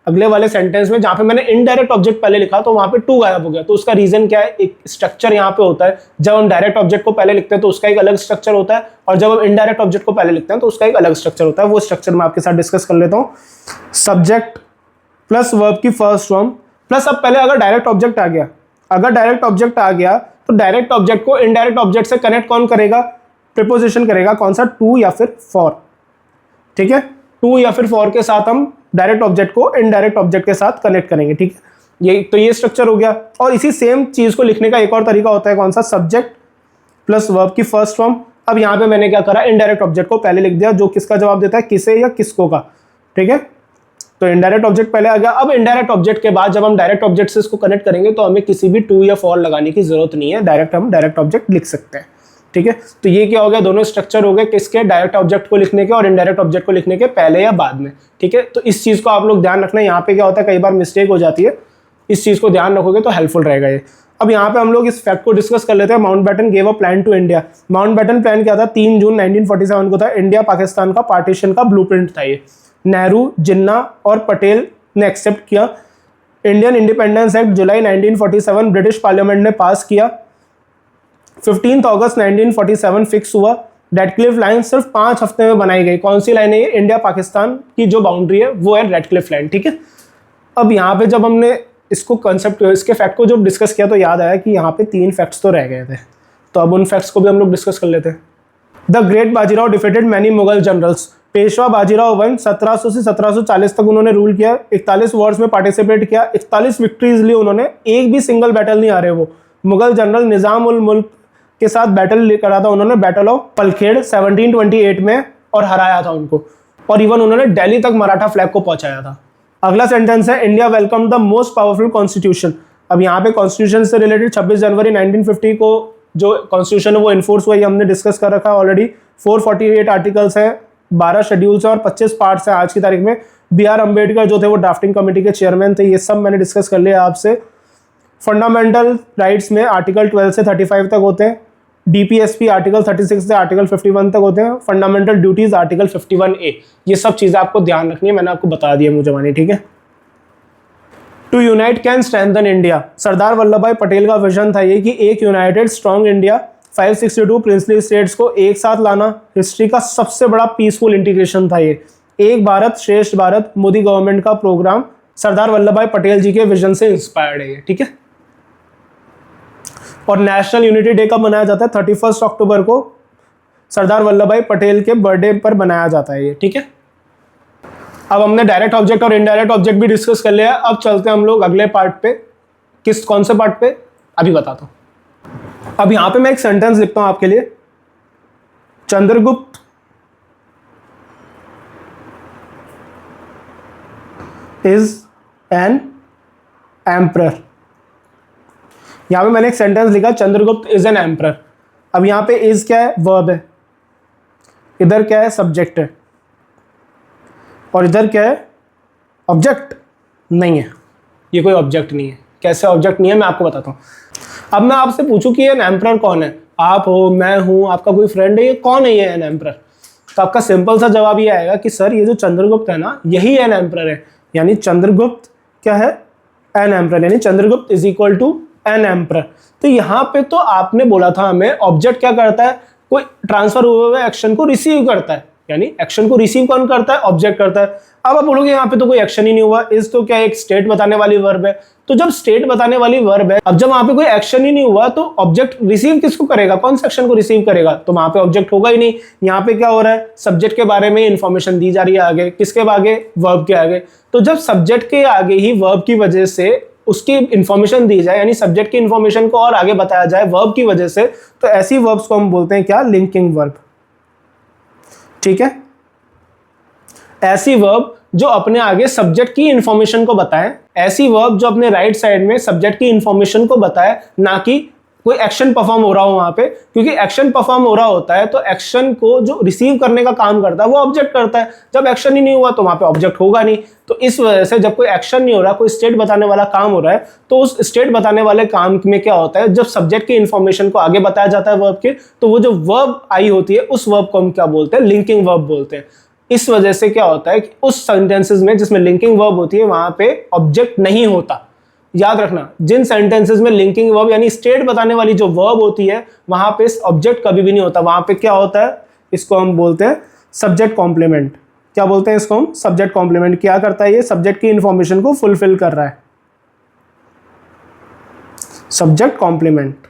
अगले वाले सेंटेंस में। जहां पे मैंने इनडायरेक्ट ऑब्जेक्ट पहले लिखा तो वहां पे टू गायब हो गया। तो उसका रीजन क्या है, एक स्ट्रक्चर यहाँ पे होता है, जब हम डायरेक्ट ऑब्जेक्ट को पहले लिखते हैं तो उसका एक अलग स्ट्रक्चर होता है, और जब हम इनडायरेक्ट ऑब्जेक्ट को पहले लिखते हैं तो उसका एक अलग स्ट्रक्चर होता है। वो स्ट्रक्चर मैं आपके साथ डिस्कस कर लेता हूँ। सब्जेक्ट प्लस वर्ब की फर्स्ट फॉर्म प्लस, अब पहले अगर डायरेक्ट ऑब्जेक्ट आ गया, अगर डायरेक्ट ऑब्जेक्ट आ गया तो डायरेक्ट ऑब्जेक्ट को इनडायरेक्ट ऑब्जेक्ट से कनेक्ट कौन करेगा, प्रीपोजिशन करेगा, कौन सा, टू या फिर फॉर, ठीक है। टू या फिर फॉर के साथ हम डायरेक्ट ऑब्जेक्ट को इनडायरेक्ट ऑब्जेक्ट के साथ कनेक्ट करेंगे, ठीक है। ये तो ये स्ट्रक्चर हो गया। और इसी सेम चीज को लिखने का एक और तरीका होता है, कौन सा, सब्जेक्ट प्लस वर्ब की फर्स्ट फॉर्म। अब यहाँ पे मैंने क्या करा, इनडायरेक्ट ऑब्जेक्ट को पहले लिख दिया, जो किसका जवाब देता है, किसे या किसको का, ठीक है। तो इनडायरेक्ट ऑब्जेक्ट पहले आ गया। अब इनडायरेक्ट ऑब्जेक्ट के बाद जब हम डायरेक्ट ऑब्जेक्ट से इसको कनेक्ट करेंगे तो हमें किसी भी टू या फॉर लगाने की जरूरत नहीं है, डायरेक्ट हम डायरेक्ट ऑब्जेक्ट लिख सकते हैं, ठीक है। तो ये क्या हो गया, दोनों स्ट्रक्चर हो गए किसके, डायरेक्ट ऑब्जेक्ट को लिखने के और इनडायरेक्ट ऑब्जेक्ट को लिखने के, पहले या बाद में, ठीक है। तो इस चीज को आप लोग ध्यान रखना। यहाँ पे क्या होता है, कई बार मिस्टेक हो जाती है, इस चीज को ध्यान रखोगे तो हेल्पफुल रहेगा ये। अब यहाँ पे हम लोग इस फैक्ट को डिस्कस कर लेते हैं। Mountbatten gave a plan to India. Mountbatten plan क्या था, 3 जून 1947 को था। इंडिया पाकिस्तान का पार्टीशन का ब्लूप्रिंट था ये। नेहरू, जिन्ना और पटेल ने एक्सेप्ट किया। इंडियन इंडिपेंडेंस एक्ट जुलाई 1947 ब्रिटिश पार्लियामेंट ने पास किया। 15 अगस्त 1947 फिक्स हुआ। रेडक्लिफ लाइन सिर्फ 5 हफ्ते में बनाई गई। कौन सी लाइन है ये, इंडिया पाकिस्तान की जो बाउंड्री है वो है रेडक्लिफ लाइन, ठीक है। अब यहाँ पे जब हमने इसको कंसेप्ट, इसके फैक्ट को जब डिस्कस किया तो याद आया कि यहाँ पे 3 फैक्ट्स तो रह गए थे, तो अब उन फैक्ट्स को भी हम लोग डिस्कस कर लेते हैं। The great Bajirao defeated many Mughal generals. Peshwa Bajirao one 1700 से 1740 तक उन्होंने रूल किया। 41 वॉर्स में पार्टिसिपेट किया, 41 विक्ट्रीज ली उन्होंने, एक भी सिंगल बैटल नहीं हारे वो। मुगल जनरल निजाम उल मुल्क के साथ बैटल करा था उन्होंने, बैटल ऑफ पलखेड़ 1728 में, और हराया था उनको। और इवन उन्होंने दिल्ली तक मराठा फ्लैग को पहुंचाया था। अगला सेंटेंस है, India welcome the most powerful constitution. अब यहाँ पे कॉन्स्टिट्यूशन से रिलेटेड 26 जनवरी 1950 को जो कॉन्स्टिट्यूशन है वो इन्फोर्स हुआ, ये हमने डिस्कस कर रखा है ऑलरेडी। 448 आर्टिकल्स हैं, 12 शेड्यूल्स हैं और 25 पार्ट्स हैं आज की तारीख में। B.R. अम्बेडकर जो थे वो ड्राफ्टिंग कमेटी के चेयरमैन थे। ये सब मैंने डिस्कस कर लिया आपसे। फंडामेंटल राइट्स में आर्टिकल 12 से 35 तक होते हैं। DPSP आर्टिकल 36 से आर्टिकल 51 तक होते हैं। Fundamental duties article 51A। ये सब चीज़ें आपको ध्यान रखनी है, मैंने आपको बता दिया मुझे जवानी, ठीक है। To unite can strengthen India. Sardar Vallabhbhai Patel का विजन था ये कि एक united strong India, 562 princely states को एक साथ लाना। हिस्ट्री का सबसे बड़ा पीसफुल इंटीग्रेशन था ये। एक भारत श्रेष्ठ भारत मोदी गवर्नमेंट का प्रोग्राम सरदार वल्लभ भाई पटेल जी के विजन से इंस्पायर्ड है ये, ठीक है। और नेशनल यूनिटी डे कब मनाया जाता है, 31 अक्टूबर को सरदार वल्लभ भाई पटेल के बर्थडे पर मनाया जाता है ये, ठीक है। अब हमने डायरेक्ट ऑब्जेक्ट और इनडायरेक्ट ऑब्जेक्ट भी डिस्कस कर लिया। अब चलते हैं हम लोग अगले पार्ट पे। कौन से पार्ट पे, अभी बताता हूं। अब यहां पे मैं एक सेंटेंस लिखता हूं आपके लिए। Chandragupta is an emperor. यहां पे मैंने एक सेंटेंस लिखा, चंद्रगुप्त इज एन एम्परर। अब यहां पे इज क्या है, वर्ब है। इधर क्या है, सब्जेक्ट है। और इधर क्या है, ऑब्जेक्ट नहीं है। ये कोई ऑब्जेक्ट नहीं है। कैसे ऑब्जेक्ट नहीं है, मैं आपको बताता हूँ। अब मैं आपसे पूछूं कि एन एम्परर कौन है, आप हो, मैं हूं, आपका कोई फ्रेंड है, ये कौन है ये एन एम्परर, तो आपका सिंपल सा जवाब ये आएगा कि सर ये जो चंद्रगुप्त है ना, यही एन एम्परर है। यानी चंद्रगुप्त क्या है, एन एम्परर, यानी Chandragupta is equal to an emperor. तो यहाँ पे तो आपने बोला था हमें ऑब्जेक्ट क्या करता है, कोई ट्रांसफर हुए हुए एक्शन को रिसीव करता है, यानी एक्शन को रिसीव कौन करता है, ऑब्जेक्ट करता है। अब आप बोलोगे यहाँ पे तो कोई एक्शन ही नहीं हुआ, इस तो क्या एक स्टेट बताने वाली वर्ब है। तो जब स्टेट बताने वाली वर्ब है, अब जब वहां पे कोई एक्शन ही नहीं हुआ तो ऑब्जेक्ट रिसीव किसको करेगा, कौन सा एक्शन को रिसीव करेगा, तो वहां पे ऑब्जेक्ट होगा ही नहीं। यहाँ पे क्या हो रहा है, सब्जेक्ट के बारे में इंफॉर्मेशन दी जा रही है आगे, किसके आगे, वर्ब के आगे। तो जब सब्जेक्ट के आगे ही वर्ब की वजह से उसकी इंफॉर्मेशन दी जाए, यानी सब्जेक्ट की इंफॉर्मेशन को और आगे बताया जाए वर्ब की वजह से, तो ऐसी वर्ब्स को हम बोलते हैं क्या, लिंकिंग वर्ब। ठीक है, ऐसी वर्ब जो अपने आगे सब्जेक्ट की इंफॉर्मेशन को बताए, ऐसी वर्ब जो अपने राइट साइड में सब्जेक्ट की इंफॉर्मेशन को बताए, ना कि कोई एक्शन परफॉर्म हो रहा हो वहां पे। क्योंकि एक्शन परफॉर्म हो रहा होता है तो एक्शन को जो रिसीव करने का काम करता है वो ऑब्जेक्ट करता है। जब एक्शन ही नहीं हुआ तो वहां पे ऑब्जेक्ट होगा नहीं। तो इस वजह से जब कोई एक्शन नहीं हो रहा, कोई स्टेट बताने वाला काम हो रहा है, तो उस स्टेट बताने वाले काम में क्या होता है, जब सब्जेक्ट की इंफॉर्मेशन को आगे बताया जाता है वर्ब के, तो वो जो वर्ब आई होती है उस वर्ब को हम क्या बोलते हैं, लिंकिंग वर्ब बोलते हैं। इस वजह से क्या होता है कि उस सेंटेंसेस में जिसमें लिंकिंग वर्ब होती है वहां पे ऑब्जेक्ट नहीं होता। याद रखना, जिन सेंटेंसेस में लिंकिंग वर्ब यानी स्टेट बताने वाली जो वर्ब होती है वहां पे ऑब्जेक्ट कभी भी नहीं होता। वहां पे क्या होता है, इसको हम बोलते हैं सब्जेक्ट कॉम्प्लीमेंट। क्या बोलते हैं इसको हम, सब्जेक्ट कॉम्प्लीमेंट। क्या करता है ये, सब्जेक्ट की इंफॉर्मेशन को फुलफिल कर रहा है। सब्जेक्ट कॉम्प्लीमेंट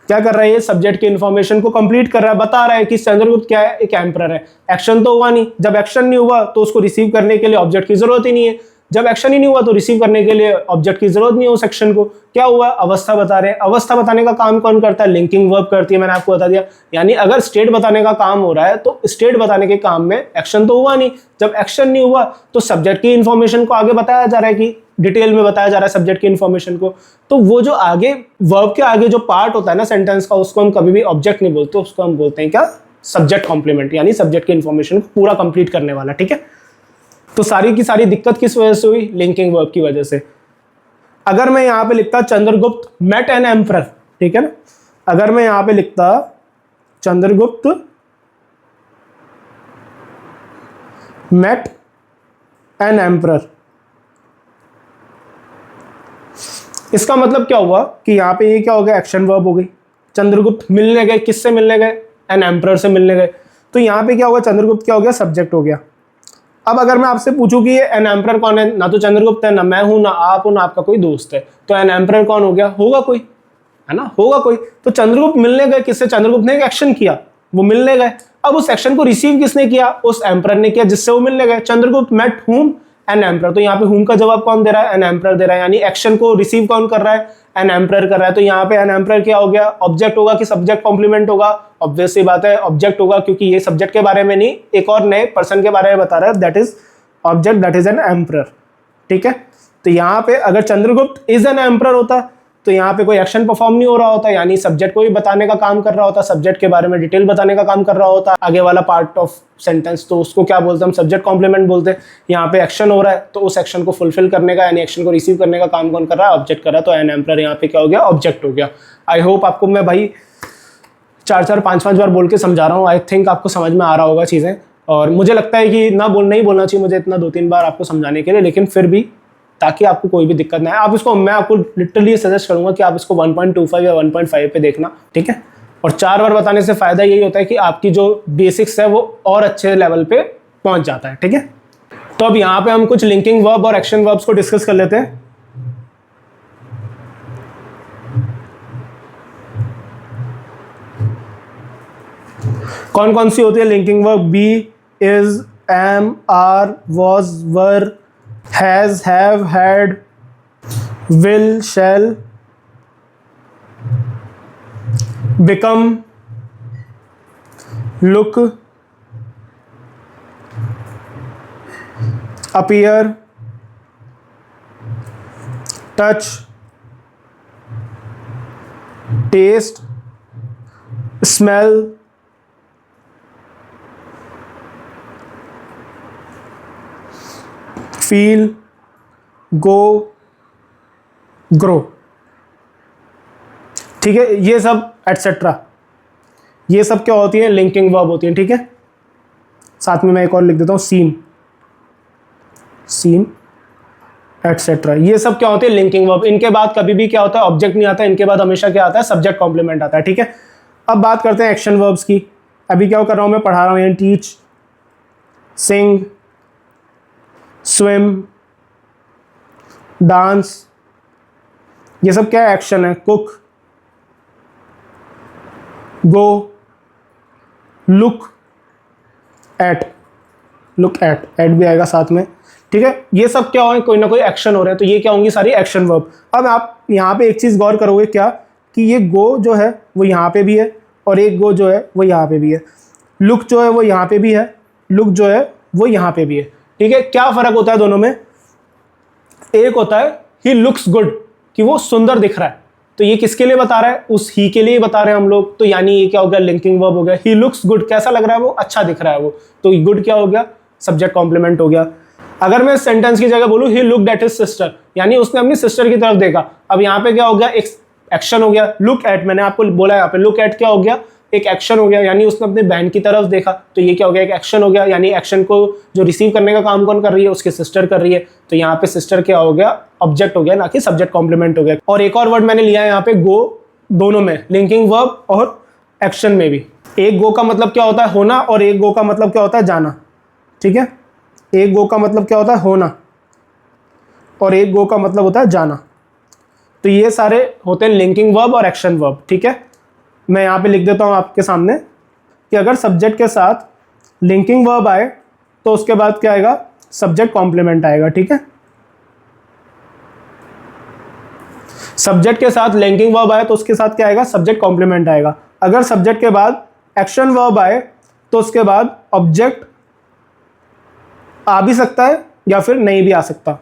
क्या कर रहा है, ये सब्जेक्ट की इंफॉर्मेशन को कंप्लीट कर रहा है, बता रहा है कि चंद्रगुप्त क्या है, एक एम्परर है। एक्शन तो हुआ नहीं, जब एक्शन नहीं हुआ तो उसको रिसीव करने के लिए ऑब्जेक्ट की जरूरत ही नहीं है। जब एक्शन ही नहीं हुआ तो रिसीव करने के लिए ऑब्जेक्ट की जरूरत नहीं है उस एक्शन को। क्या हुआ, अवस्था बता रहे हैं। अवस्था बताने का काम कौन करता है, लिंकिंग वर्ब करती है, मैंने आपको बता दिया। यानी अगर स्टेट बताने का काम हो रहा है तो स्टेट बताने के काम में एक्शन तो हुआ नहीं, जब एक्शन नहीं हुआ तो सब्जेक्ट की इंफॉर्मेशन को आगे बताया जा रहा है, कि डिटेल में बताया जा रहा है सब्जेक्ट की इंफॉर्मेशन को। तो वो जो आगे वर्ब के आगे जो पार्ट होता है ना सेंटेंस का, उसको हम कभी भी ऑब्जेक्ट नहीं बोलते, उसको हम बोलते हैं क्या, सब्जेक्ट कॉम्प्लीमेंट, यानी सब्जेक्ट की इंफॉर्मेशन को पूरा कंप्लीट करने वाला। ठीक है, तो सारी की सारी दिक्कत किस वजह से हुई, लिंकिंग वर्ब की वजह से। अगर मैं यहां पे लिखता चंद्रगुप्त मेट एन एम्परर, ठीक है ना, अगर मैं यहां पे लिखता चंद्रगुप्त मेट एन एम्परर, इसका मतलब क्या हुआ कि यहां पे ये क्या हो गया, एक्शन वर्ब हो गई। चंद्रगुप्त मिलने गए, किससे मिलने गए, एन एम्परर से मिलने गए। तो यहां पे क्या होगा, चंद्रगुप्त क्या हो गया, सब्जेक्ट हो गया। अब अगर मैं आपसे पूछूं कि ये एन एम्परर कौन है, ना तो चंद्रगुप्त है, ना मैं हूं, ना आप हो, ना आपका कोई दोस्त है, तो एन एम्परर कौन हो गया, होगा कोई, है ना, होगा कोई। तो चंद्रगुप्त मिलने गए किससे, चंद्रगुप्त ने एक एक्शन किया, वो मिलने गए। अब उस एक्शन को रिसीव किसने किया, उस एम्परर ने किया जिससे वो मिलने गए। चंद्रगुप्त मेट हुम, एन एम्परर। तो यहाँ पे हुम का जवाब कौन दे रहा है, एन एम्परर दे रहा है। यानी एक्शन को रिसीव कौन कर रहा है, एन एम्परर कर रहा है। तो यहाँ पे एन एम्परर क्या हो गया, ऑब्जेक्ट होगा कि सब्जेक्ट कॉम्प्लीमेंट होगा, ऑब्वियस सी बात है ऑब्जेक्ट होगा, क्योंकि ये सब्जेक्ट के बारे में नहीं, एक और नए पर्सन के बारे में बता रहा है, that is object, that is an emperor. ठीक है, तो यहाँ पे अगर चंद्रगुप्त इज एन एम्परर होता तो यहाँ पे कोई एक्शन परफॉर्म नहीं हो रहा होता, यानी सब्जेक्ट को ही बताने का काम कर रहा होता, सब्जेक्ट के बारे में डिटेल बताने का काम कर रहा होता आगे वाला पार्ट ऑफ सेंटेंस, तो उसको क्या बोलते हैं हम, सब्जेक्ट कॉम्प्लीमेंट बोलते हैं। यहाँ पे एक्शन हो रहा है तो उस एक्शन को फुलफिल करने का, यानी एक्शन को रिसीव करने का काम कौन कर रहा है, ऑब्जेक्ट कर रहा है। तो एन एम्परर यहाँ पे क्या हो गया, ऑब्जेक्ट हो गया। आई होप आपको मैं भाई 4-4 5-5 बार बोल के समझा रहा हूँ, आई थिंक आपको समझ में आ रहा होगा चीज़ें। और मुझे लगता है कि नहीं बोलना चाहिए मुझे इतना 2-3 बार आपको समझाने के लिए, लेकिन फिर भी ताकि आपको कोई भी दिक्कत ना आए, आप इसको, मैं आपको लिटरली सजेस्ट करूंगा कि आप इसको 1.25 या 1.5 पे देखना। ठीक है, और 4 बार बताने से फायदा यही होता है कि आपकी जो बेसिक्स है वो और अच्छे लेवल पे पहुंच जाता है। ठीक है, तो अब यहाँ पे हम कुछ लिंकिंग वर्ब और एक्शन वर्ब्स को डिस्कस कर लेते हैं। कौन कौन सी होती है linking verb, be, is, am, are, was, were, has, have, had, will, shall, become, look, appear, touch, taste, smell, feel, go, grow. ठीक है, ये सब एटसेट्रा, ये सब क्या होती है, लिंकिंग वर्ब होती है। ठीक है, साथ में मैं एक और लिख देता हूं, सीन, सीन, एटसेट्रा, ये सब क्या होते हैं, लिंकिंग वर्ब। इनके बाद कभी भी क्या होता है, ऑब्जेक्ट नहीं आता, इनके बाद हमेशा क्या आता है, सब्जेक्ट कॉम्प्लीमेंट आता है। ठीक है, अब बात करते हैं एक्शन वर्ब्स की। अभी क्या कर रहा हूं मैं, पढ़ा रहा हूं, टीच, सिंग, स्विम, डांस, ये सब क्या एक्शन है। Cook, go, look at, at भी आएगा साथ में, ठीक है। ये सब क्या हो, कोई ना कोई एक्शन हो रहा है, तो ये क्या होंगी, सारी एक्शन वर्ब। अब आप यहाँ पे एक चीज़ गौर करोगे क्या, कि ये गो जो है वो यहाँ पे भी है और एक गो जो है वो यहाँ पे भी है। लुक जो है वो यहाँ पे भी है, लुक जो है वो यहाँ पे भी है, ठीक है। क्या फ़र्क होता है दोनों में, एक होता है ही लुक्स गुड, कि वो सुंदर दिख रहा है, तो ये किसके लिए बता रहा है, उस ही के लिए बता रहे हैं हम लोग, तो यानी ये क्या हो गया, लिंकिंग वर्ब हो गया। ही लुक्स गुड, कैसा लग रहा है वो, अच्छा दिख रहा है वो, तो गुड क्या हो गया, सब्जेक्ट कॉम्प्लीमेंट हो गया। अगर मैं सेंटेंस की जगह बोलूँ he looked at his sister, यानी उसने अपनी सिस्टर की तरफ देखा, अब यहाँ पे क्या हो गया, एक एक्शन हो गया। लुक एट, मैंने आपको बोला यहाँ पे लुक एट क्या हो गया, एक एक्शन हो गया, यानी उसने अपनी बहन की तरफ देखा, तो ये क्या हो गया, एक एक्शन हो गया, यानी एक्शन को जो रिसीव करने का काम कौन कर रही है, उसकी सिस्टर कर रही है, तो यहाँ पे सिस्टर क्या हो गया, ऑब्जेक्ट हो गया, ना कि सब्जेक्ट कॉम्प्लीमेंट हो गया। और एक और वर्ड मैंने लिया है यहाँ पे गो, दोनों में, लिंकिंग वर्ब और एक्शन में भी। एक गो का मतलब क्या होता है, होना, और एक गो का मतलब क्या होता है, जाना, ठीक है। एक गो का मतलब क्या होता है, होना, और एक गो का मतलब होता है जाना। तो ये सारे होते हैं लिंकिंग वर्ब और एक्शन वर्ब, ठीक है। मैं यहाँ पे लिख देता हूँ आपके सामने कि अगर सब्जेक्ट के साथ लिंकिंग वर्ब आए तो उसके बाद क्या आएगा, सब्जेक्ट कॉम्प्लीमेंट आएगा, ठीक है। सब्जेक्ट के साथ लिंकिंग वर्ब आए तो उसके साथ क्या आएगा, सब्जेक्ट कॉम्प्लीमेंट आएगा। अगर सब्जेक्ट के बाद एक्शन वर्ब आए तो उसके बाद ऑब्जेक्ट आ भी सकता है या फिर नहीं भी आ सकता।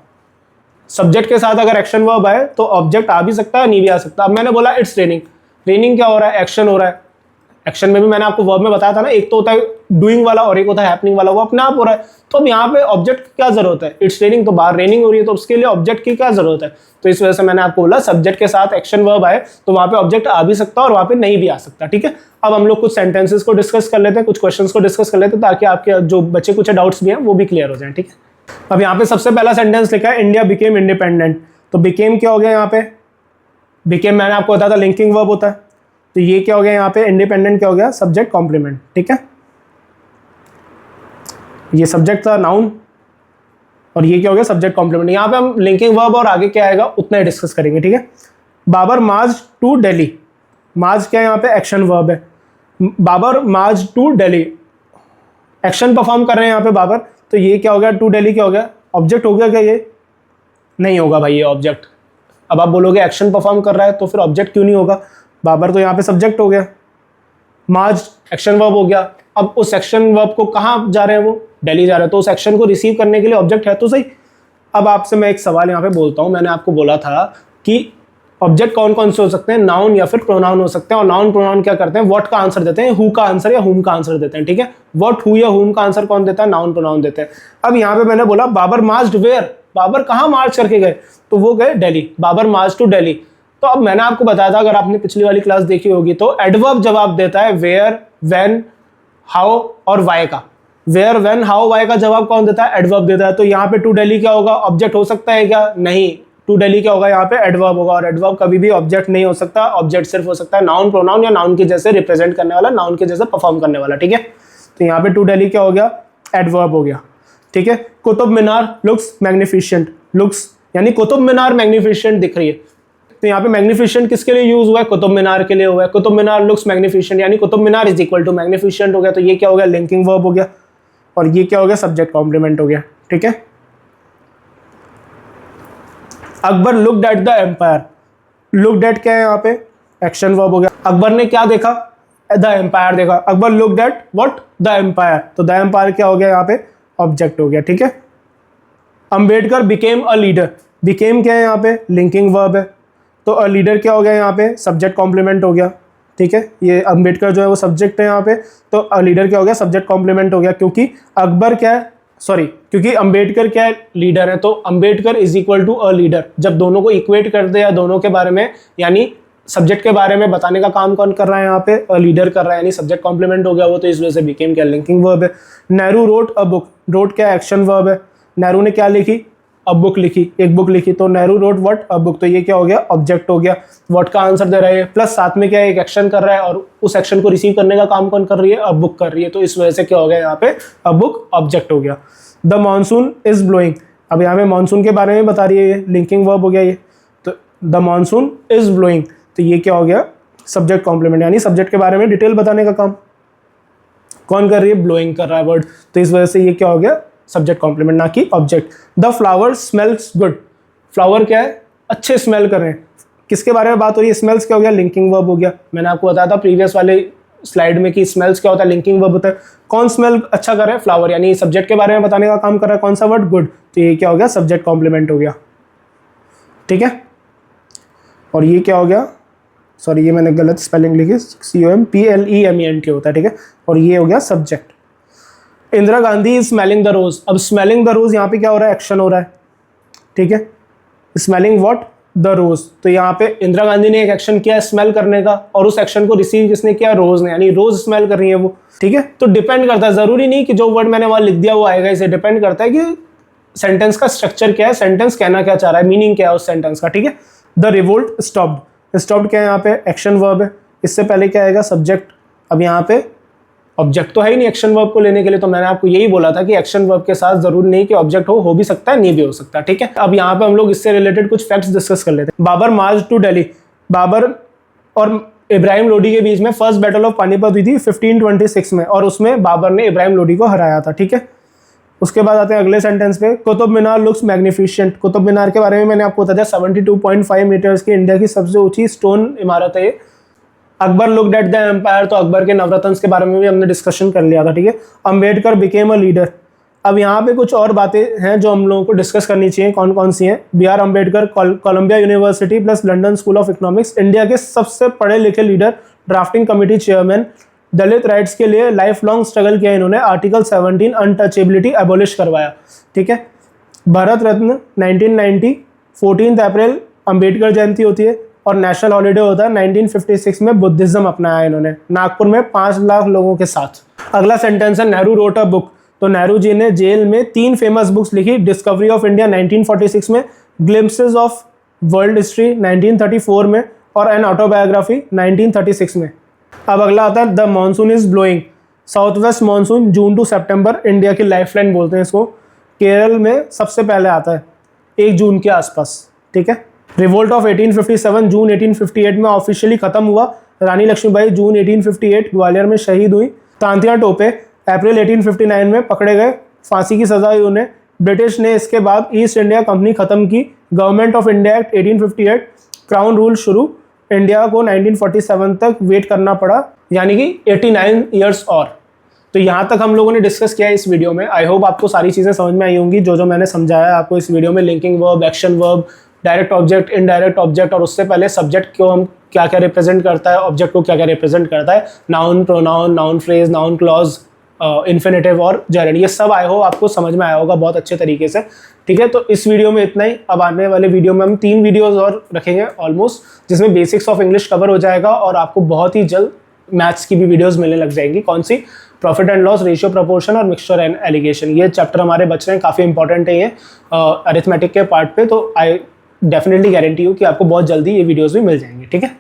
सब्जेक्ट के साथ अगर एक्शन वर्ब आए तो ऑब्जेक्ट आ भी सकता है, नहीं भी आ सकता। अब मैंने बोला इट्स रेनिंग, रेनिंग क्या हो रहा है, एक्शन हो रहा है। एक्शन में भी मैंने आपको वर्ब में बताया था ना, एक तो होता है डूइंग वाला और एक होता है हैपनिंग वाला, वो अपने आप हो रहा है। तो अब यहाँ पे ऑब्जेक्ट की क्या जरूरत है, इट्स रेनिंग, तो बाहर रेनिंग हो रही है, तो उसके लिए ऑब्जेक्ट की क्या जरूरत है। तो इस वजह से मैंने आपको बोला सब्जेक्ट के साथ एक्शन वर्ब आए तो वहां पे ऑब्जेक्ट आ भी सकता है और वहां पे नहीं भी आ सकता, ठीक है। अब हम लोग कुछ सेंटेंसेस को डिस्कस कर लेते हैं, कुछ क्वेश्चंस को डिस्कस कर लेते हैं, ताकि आपके जो बच्चे कुछ डाउट्स भी हैं वो भी क्लियर हो जाए, ठीक है। अब यहाँ पे सबसे पहला सेंटेंस लिखा है इंडिया बिकेम इंडिपेंडेंट, तो बिकेम क्या हो गया, यहाँ पे बिकेम मैंने आपको बताया था लिंकिंग वर्ब होता है, तो ये क्या हो गया यहाँ पे, इंडिपेंडेंट क्या हो गया, सब्जेक्ट कॉम्प्लीमेंट, ठीक है। ये सब्जेक्ट था नाउन और ये क्या हो गया, सब्जेक्ट कॉम्प्लीमेंट। यहाँ पे हम लिंकिंग वर्ब और आगे क्या आएगा उतना ही डिस्कस करेंगे, ठीक है। Babur march to Delhi, march क्या है यहाँ पे, एक्शन वर्ब है। Babur march to Delhi, action perform कर रहे हैं यहाँ पे बाबर, तो ये क्या हो गया, टू दिल्ली क्या हो गया, ऑब्जेक्ट हो गया क्या, ये नहीं होगा भाई ये ऑब्जेक्ट। अब आप बोलोगे एक्शन परफॉर्म कर रहा है तो फिर ऑब्जेक्ट क्यों नहीं होगा, बाबर तो यहाँ पे सब्जेक्ट हो गया, मार्च एक्शन वर्ब हो गया। अब उस एक्शन वर्ब को कहाँ जा रहे हैं, वो दिल्ली जा रहे हैं, तो उस एक्शन को रिसीव करने के लिए ऑब्जेक्ट है तो सही। अब आपसे मैं एक सवाल यहाँ पे बोलता हूँ, मैंने आपको बोला था कि ऑब्जेक्ट कौन कौन से हो सकते हैं, नाउन या फिर प्रोनाउन हो सकते हैं, और नाउन प्रोनाउन क्या करते हैं, व्हाट का आंसर देते हैं, हु का आंसर या हुम का आंसर देते हैं, ठीक है। व्हाट, हु या हुम का आंसर कौन देता है, नाउन प्रोनाउन देते हैं। अब यहाँ पे मैंने बोला बाबर मार्च्ड वेयर, बाबर कहाँ मार्च करके गए, तो वो गए दिल्ली, बाबर मार्च टू दिल्ली। तो अब मैंने आपको बताया था, अगर आपने पिछली वाली क्लास देखी होगी, तो एडवर्ब जवाब देता है वेयर, व्हेन, हाउ और वाई का। वेयर, व्हेन, हाउ, वाई का जवाब कौन देता है, एडवर्ब देता है। तो यहाँ पे टू दिल्ली क्या होगा, ऑब्जेक्ट हो सकता है क्या, नहीं, टू दिल्ली क्या होगा, यहाँ पे एडवर्ब होगा, और एडवर्ब कभी भी ऑब्जेक्ट नहीं हो सकता, ऑब्जेक्ट सिर्फ हो सकता है नाउन प्रोनाउन या नाउन के जैसे रिप्रेजेंट करने वाला, नाउन के जैसे परफॉर्म करने वाला, ठीक है। तो यहाँ पे टू दिल्ली क्या हो गया, एडवर्ब हो गया, ठीक है। Qutub Minar looks magnificent, looks यानी कुतुब मीनार मैग्निफिशेंट दिख रही है, तो यहाँ पे मैग्निफिशेंट किसके लिए यूज हुआ है, कुतुब मीनार के लिए हुआ है। कुतुब मीनार लुक्स मैग्निफिशेंट यानी Qutub Minar is equal to magnificent हो गया, तो ये क्या हो गया, लिंकिंग वर्ब हो गया, और ये क्या हो गया, सब्जेक्ट कॉम्प्लीमेंट हो गया, ठीक है। Akbar looked at the empire, looked at क्या है यहाँ पे, एक्शन वर्ब हो गया। अकबर ने क्या देखा, द एम्पायर देखा। Akbar looked at what, the empire, तो द एम्पायर क्या हो गया यहाँ पे, ऑब्जेक्ट हो गया, ठीक है। Ambedkar became a leader, became क्या है यहाँ पे, लिंकिंग वर्ब है, तो अ लीडर क्या हो गया यहाँ पे, सब्जेक्ट कॉम्प्लीमेंट हो गया, ठीक है। ये अंबेडकर जो है वो सब्जेक्ट है यहाँ पे, तो अ लीडर क्या हो गया, सब्जेक्ट कॉम्प्लीमेंट हो गया, क्योंकि अकबर क्या है, सॉरी, क्योंकि अंबेडकर क्या है, लीडर है, तो Ambedkar is equal to a leader. जब दोनों को इक्वेट कर दे या दोनों के बारे में, यानी सब्जेक्ट के बारे में बताने का काम कौन कर रहा है यहाँ पे, अ लीडर कर रहा है, यानी सब्जेक्ट कॉम्प्लीमेंट हो गया वो, तो इस वजह से बिकेम क्या, लिंकिंग वर्ब है। Nehru wrote a book, wrote क्या, एक्शन वर्ब है। नेहरू ने क्या लिखी, अ बुक लिखी, एक बुक लिखी, तो Nehru wrote what, a book, तो ये क्या हो गया, ऑब्जेक्ट हो गया। व्हाट का आंसर दे रहा है, प्लस साथ में क्या है, एक एक्शन कर रहा है और उस एक्शन को रिसीव करने का काम कौन कर रही है, अ बुक कर रही है, तो इस वजह से क्या हो गया यहाँ पे, अ बुक ऑब्जेक्ट हो गया। द मानसून इज ब्लोइंग, अब यहाँ पे मानसून के बारे में बता रही है, ये लिंकिंग वर्ब हो गया ये, तो द मानसून इज ब्लोइंग, तो ये क्या हो गया, सब्जेक्ट कॉम्प्लीमेंट, यानी सब्जेक्ट के बारे में डिटेल बताने का काम कौन कर रही है, ब्लोइंग कर रहा है वर्ड, तो इस वजह से ये क्या हो गया, सब्जेक्ट कॉम्प्लीमेंट ना कि object. The flower smells good, flower क्या है, अच्छे स्मेल कर रहे हैं, किसके बारे में बात हो रही है, स्मेल्स क्या हो गया, लिंकिंग वर्ब हो गया। मैंने आपको बताया था प्रीवियस वाले स्लाइड में कि स्मेल्स क्या होता है, लिंकिंग वर्ब होता है। कौन स्मेल अच्छा कर रहा है, फ्लावर, यानी सब्जेक्ट के बारे में बताने का काम कर रहा है कौन सा वर्ड, गुड, तो ये क्या हो गया, सब्जेक्ट कॉम्प्लीमेंट हो गया, ठीक है। और ये क्या हो गया, सॉरी ये मैंने गलत स्पेलिंग लिखी, COMPLEMENT होता है, ठीक है, और ये हो गया subject. Indira Gandhi is smelling the rose, अब स्मेलिंग द रोज यहाँ पे क्या हो रहा है, एक्शन हो रहा है, ठीक है, स्मेलिंग व्हाट, द रोज, तो यहाँ पे इंदिरा गांधी ने एक एक्शन किया स्मेल करने का, और उस एक्शन को रिसीव किसने किया, रोज ने, यानी रोज स्मेल कर रही है वो, ठीक है। तो डिपेंड करता है, जरूरी नहीं कि जो वर्ड मैंने वहां लिख दिया वो आएगा, इसे डिपेंड करता है कि सेंटेंस का स्ट्रक्चर क्या है, सेंटेंस कहना क्या चाह रहा है, मीनिंग क्या है उस सेंटेंस का, ठीक है। द रिवोल्ट स्टॉप्ड, स्टॉप्ड क्या है यहाँ पे, एक्शन वर्ब है, इससे पहले क्या आएगा, सब्जेक्ट, अब यहाँ पे ऑब्जेक्ट तो है ही नहीं एक्शन वर्ब को लेने के लिए, तो मैंने आपको यही बोला था कि एक्शन वर्ब के साथ जरूरी नहीं कि ऑब्जेक्ट हो भी सकता है, नहीं भी हो सकता, ठीक है। अब यहाँ पे हम लोग इससे रिलेटेड कुछ फैक्ट्स डिस्कस कर लेते हैं। बाबर मार्च टू दिल्ली, बाबर और इब्राहिम लोदी के बीच में फर्स्ट बैटल ऑफ पानीपत हुई थी 1526 में, और उसमें बाबर ने इब्राहिम लोदी को हराया था, ठीक है। उसके बाद आते हैं अगले सेंटेंस पे, कुतुब मीनार लुक्स मैग्निफिशिएंट, कुतुब मीनार के बारे में मैंने आपको बताया 72.5 मीटर्स की इंडिया की सबसे ऊंची स्टोन इमारत है ये। Akbar looked at the empire, तो अकबर के नवरत्न के बारे में भी हमने डिस्कशन कर लिया था, ठीक है। अम्बेडकर बिकेम अ लीडर, अब यहाँ पे कुछ और बातें हैं जो हम लोगों को डिस्कस करनी चाहिए, कौन कौन सी हैं। B R Ambedkar Columbia University plus London School of Economics, India के सबसे पढ़े लिखे leader, drafting committee chairman, Dalit rights के लिए लाइफ लॉन्ग स्ट्रगल किया इन्होंने, आर्टिकल 17 अनटचेबिलिटी एबोलिश करवाया, ठीक है। भारत रत्न 1990, 14 अप्रैल अम्बेडकर जयंती होती है, और नेशनल हॉलीडे होता है 1956 में बुद्धिज्म अपनाया इन्होंने, नागपुर में 5 लाख लोगों के साथ। अगला सेंटेंस है नेहरू रोट अ बुक, तो नेहरू जी ने जेल में 3 फेमस बुक्स लिखी, डिस्कवरी ऑफ इंडिया 1946 में, ग्लिम्पसेस ऑफ वर्ल्ड हिस्ट्री 1934 में, और एन ऑटोबायोग्राफी 1936 में। अब अगला आता है the monsoon is blowing, south west monsoon June to September, India की लाइफलाइन बोलते हैं इसको, केरल में सबसे पहले आता है 1 जून के आसपास, ठीक है। रिवोल्ट ऑफ 1857 जून 1858 में ऑफिशियली खत्म हुआ, रानी लक्ष्मीबाई जून 1858 ग्वालियर में शहीद हुई। तांतिया टोपे अप्रैल 1859 में पकड़े गए, फांसी की सजा हुई उन्हें। ब्रिटिश ने इसके बाद ईस्ट इंडिया कंपनी खत्म की, government of India act 1858, crown rule शुरू, इंडिया को 1947 तक वेट करना पड़ा, यानी कि 89 ईयर्स और। तो यहाँ तक हम लोगों ने डिस्कस किया है इस वीडियो में। आई होप आपको सारी चीज़ें समझ में आई होंगी, जो मैंने समझाया आपको इस वीडियो में, linking verb, action verb, direct object, indirect object, और उससे पहले सब्जेक्ट को हम क्या क्या रिप्रेजेंट करता है, ऑब्जेक्ट को क्या क्या रिप्रेजेंट करता है, noun, pronoun, noun phrase, noun clause, infinitive और जेरेंड, ये सब आई हो आपको समझ में आया होगा बहुत अच्छे तरीके से, ठीक है। तो इस वीडियो में इतना ही। अब आने वाले वीडियो में हम 3 वीडियोस और रखेंगे ऑलमोस्ट, जिसमें बेसिक्स ऑफ इंग्लिश कवर हो जाएगा, और आपको बहुत ही जल्द मैथ्स की भी वीडियोस मिलने लग जाएंगी। कौन सी, profit and loss, ratio proportion और मिक्सचर एंड एलिगेशन, ये चैप्टर हमारे बच रहे हैं, काफ़ी इंपॉर्टेंट है ये अरिथमेटिक के पार्ट पे। तो आई डेफिनेटली गारंटी हूँ कि आपको बहुत जल्दी ये वीडियोस भी मिल जाएंगे, ठीक है।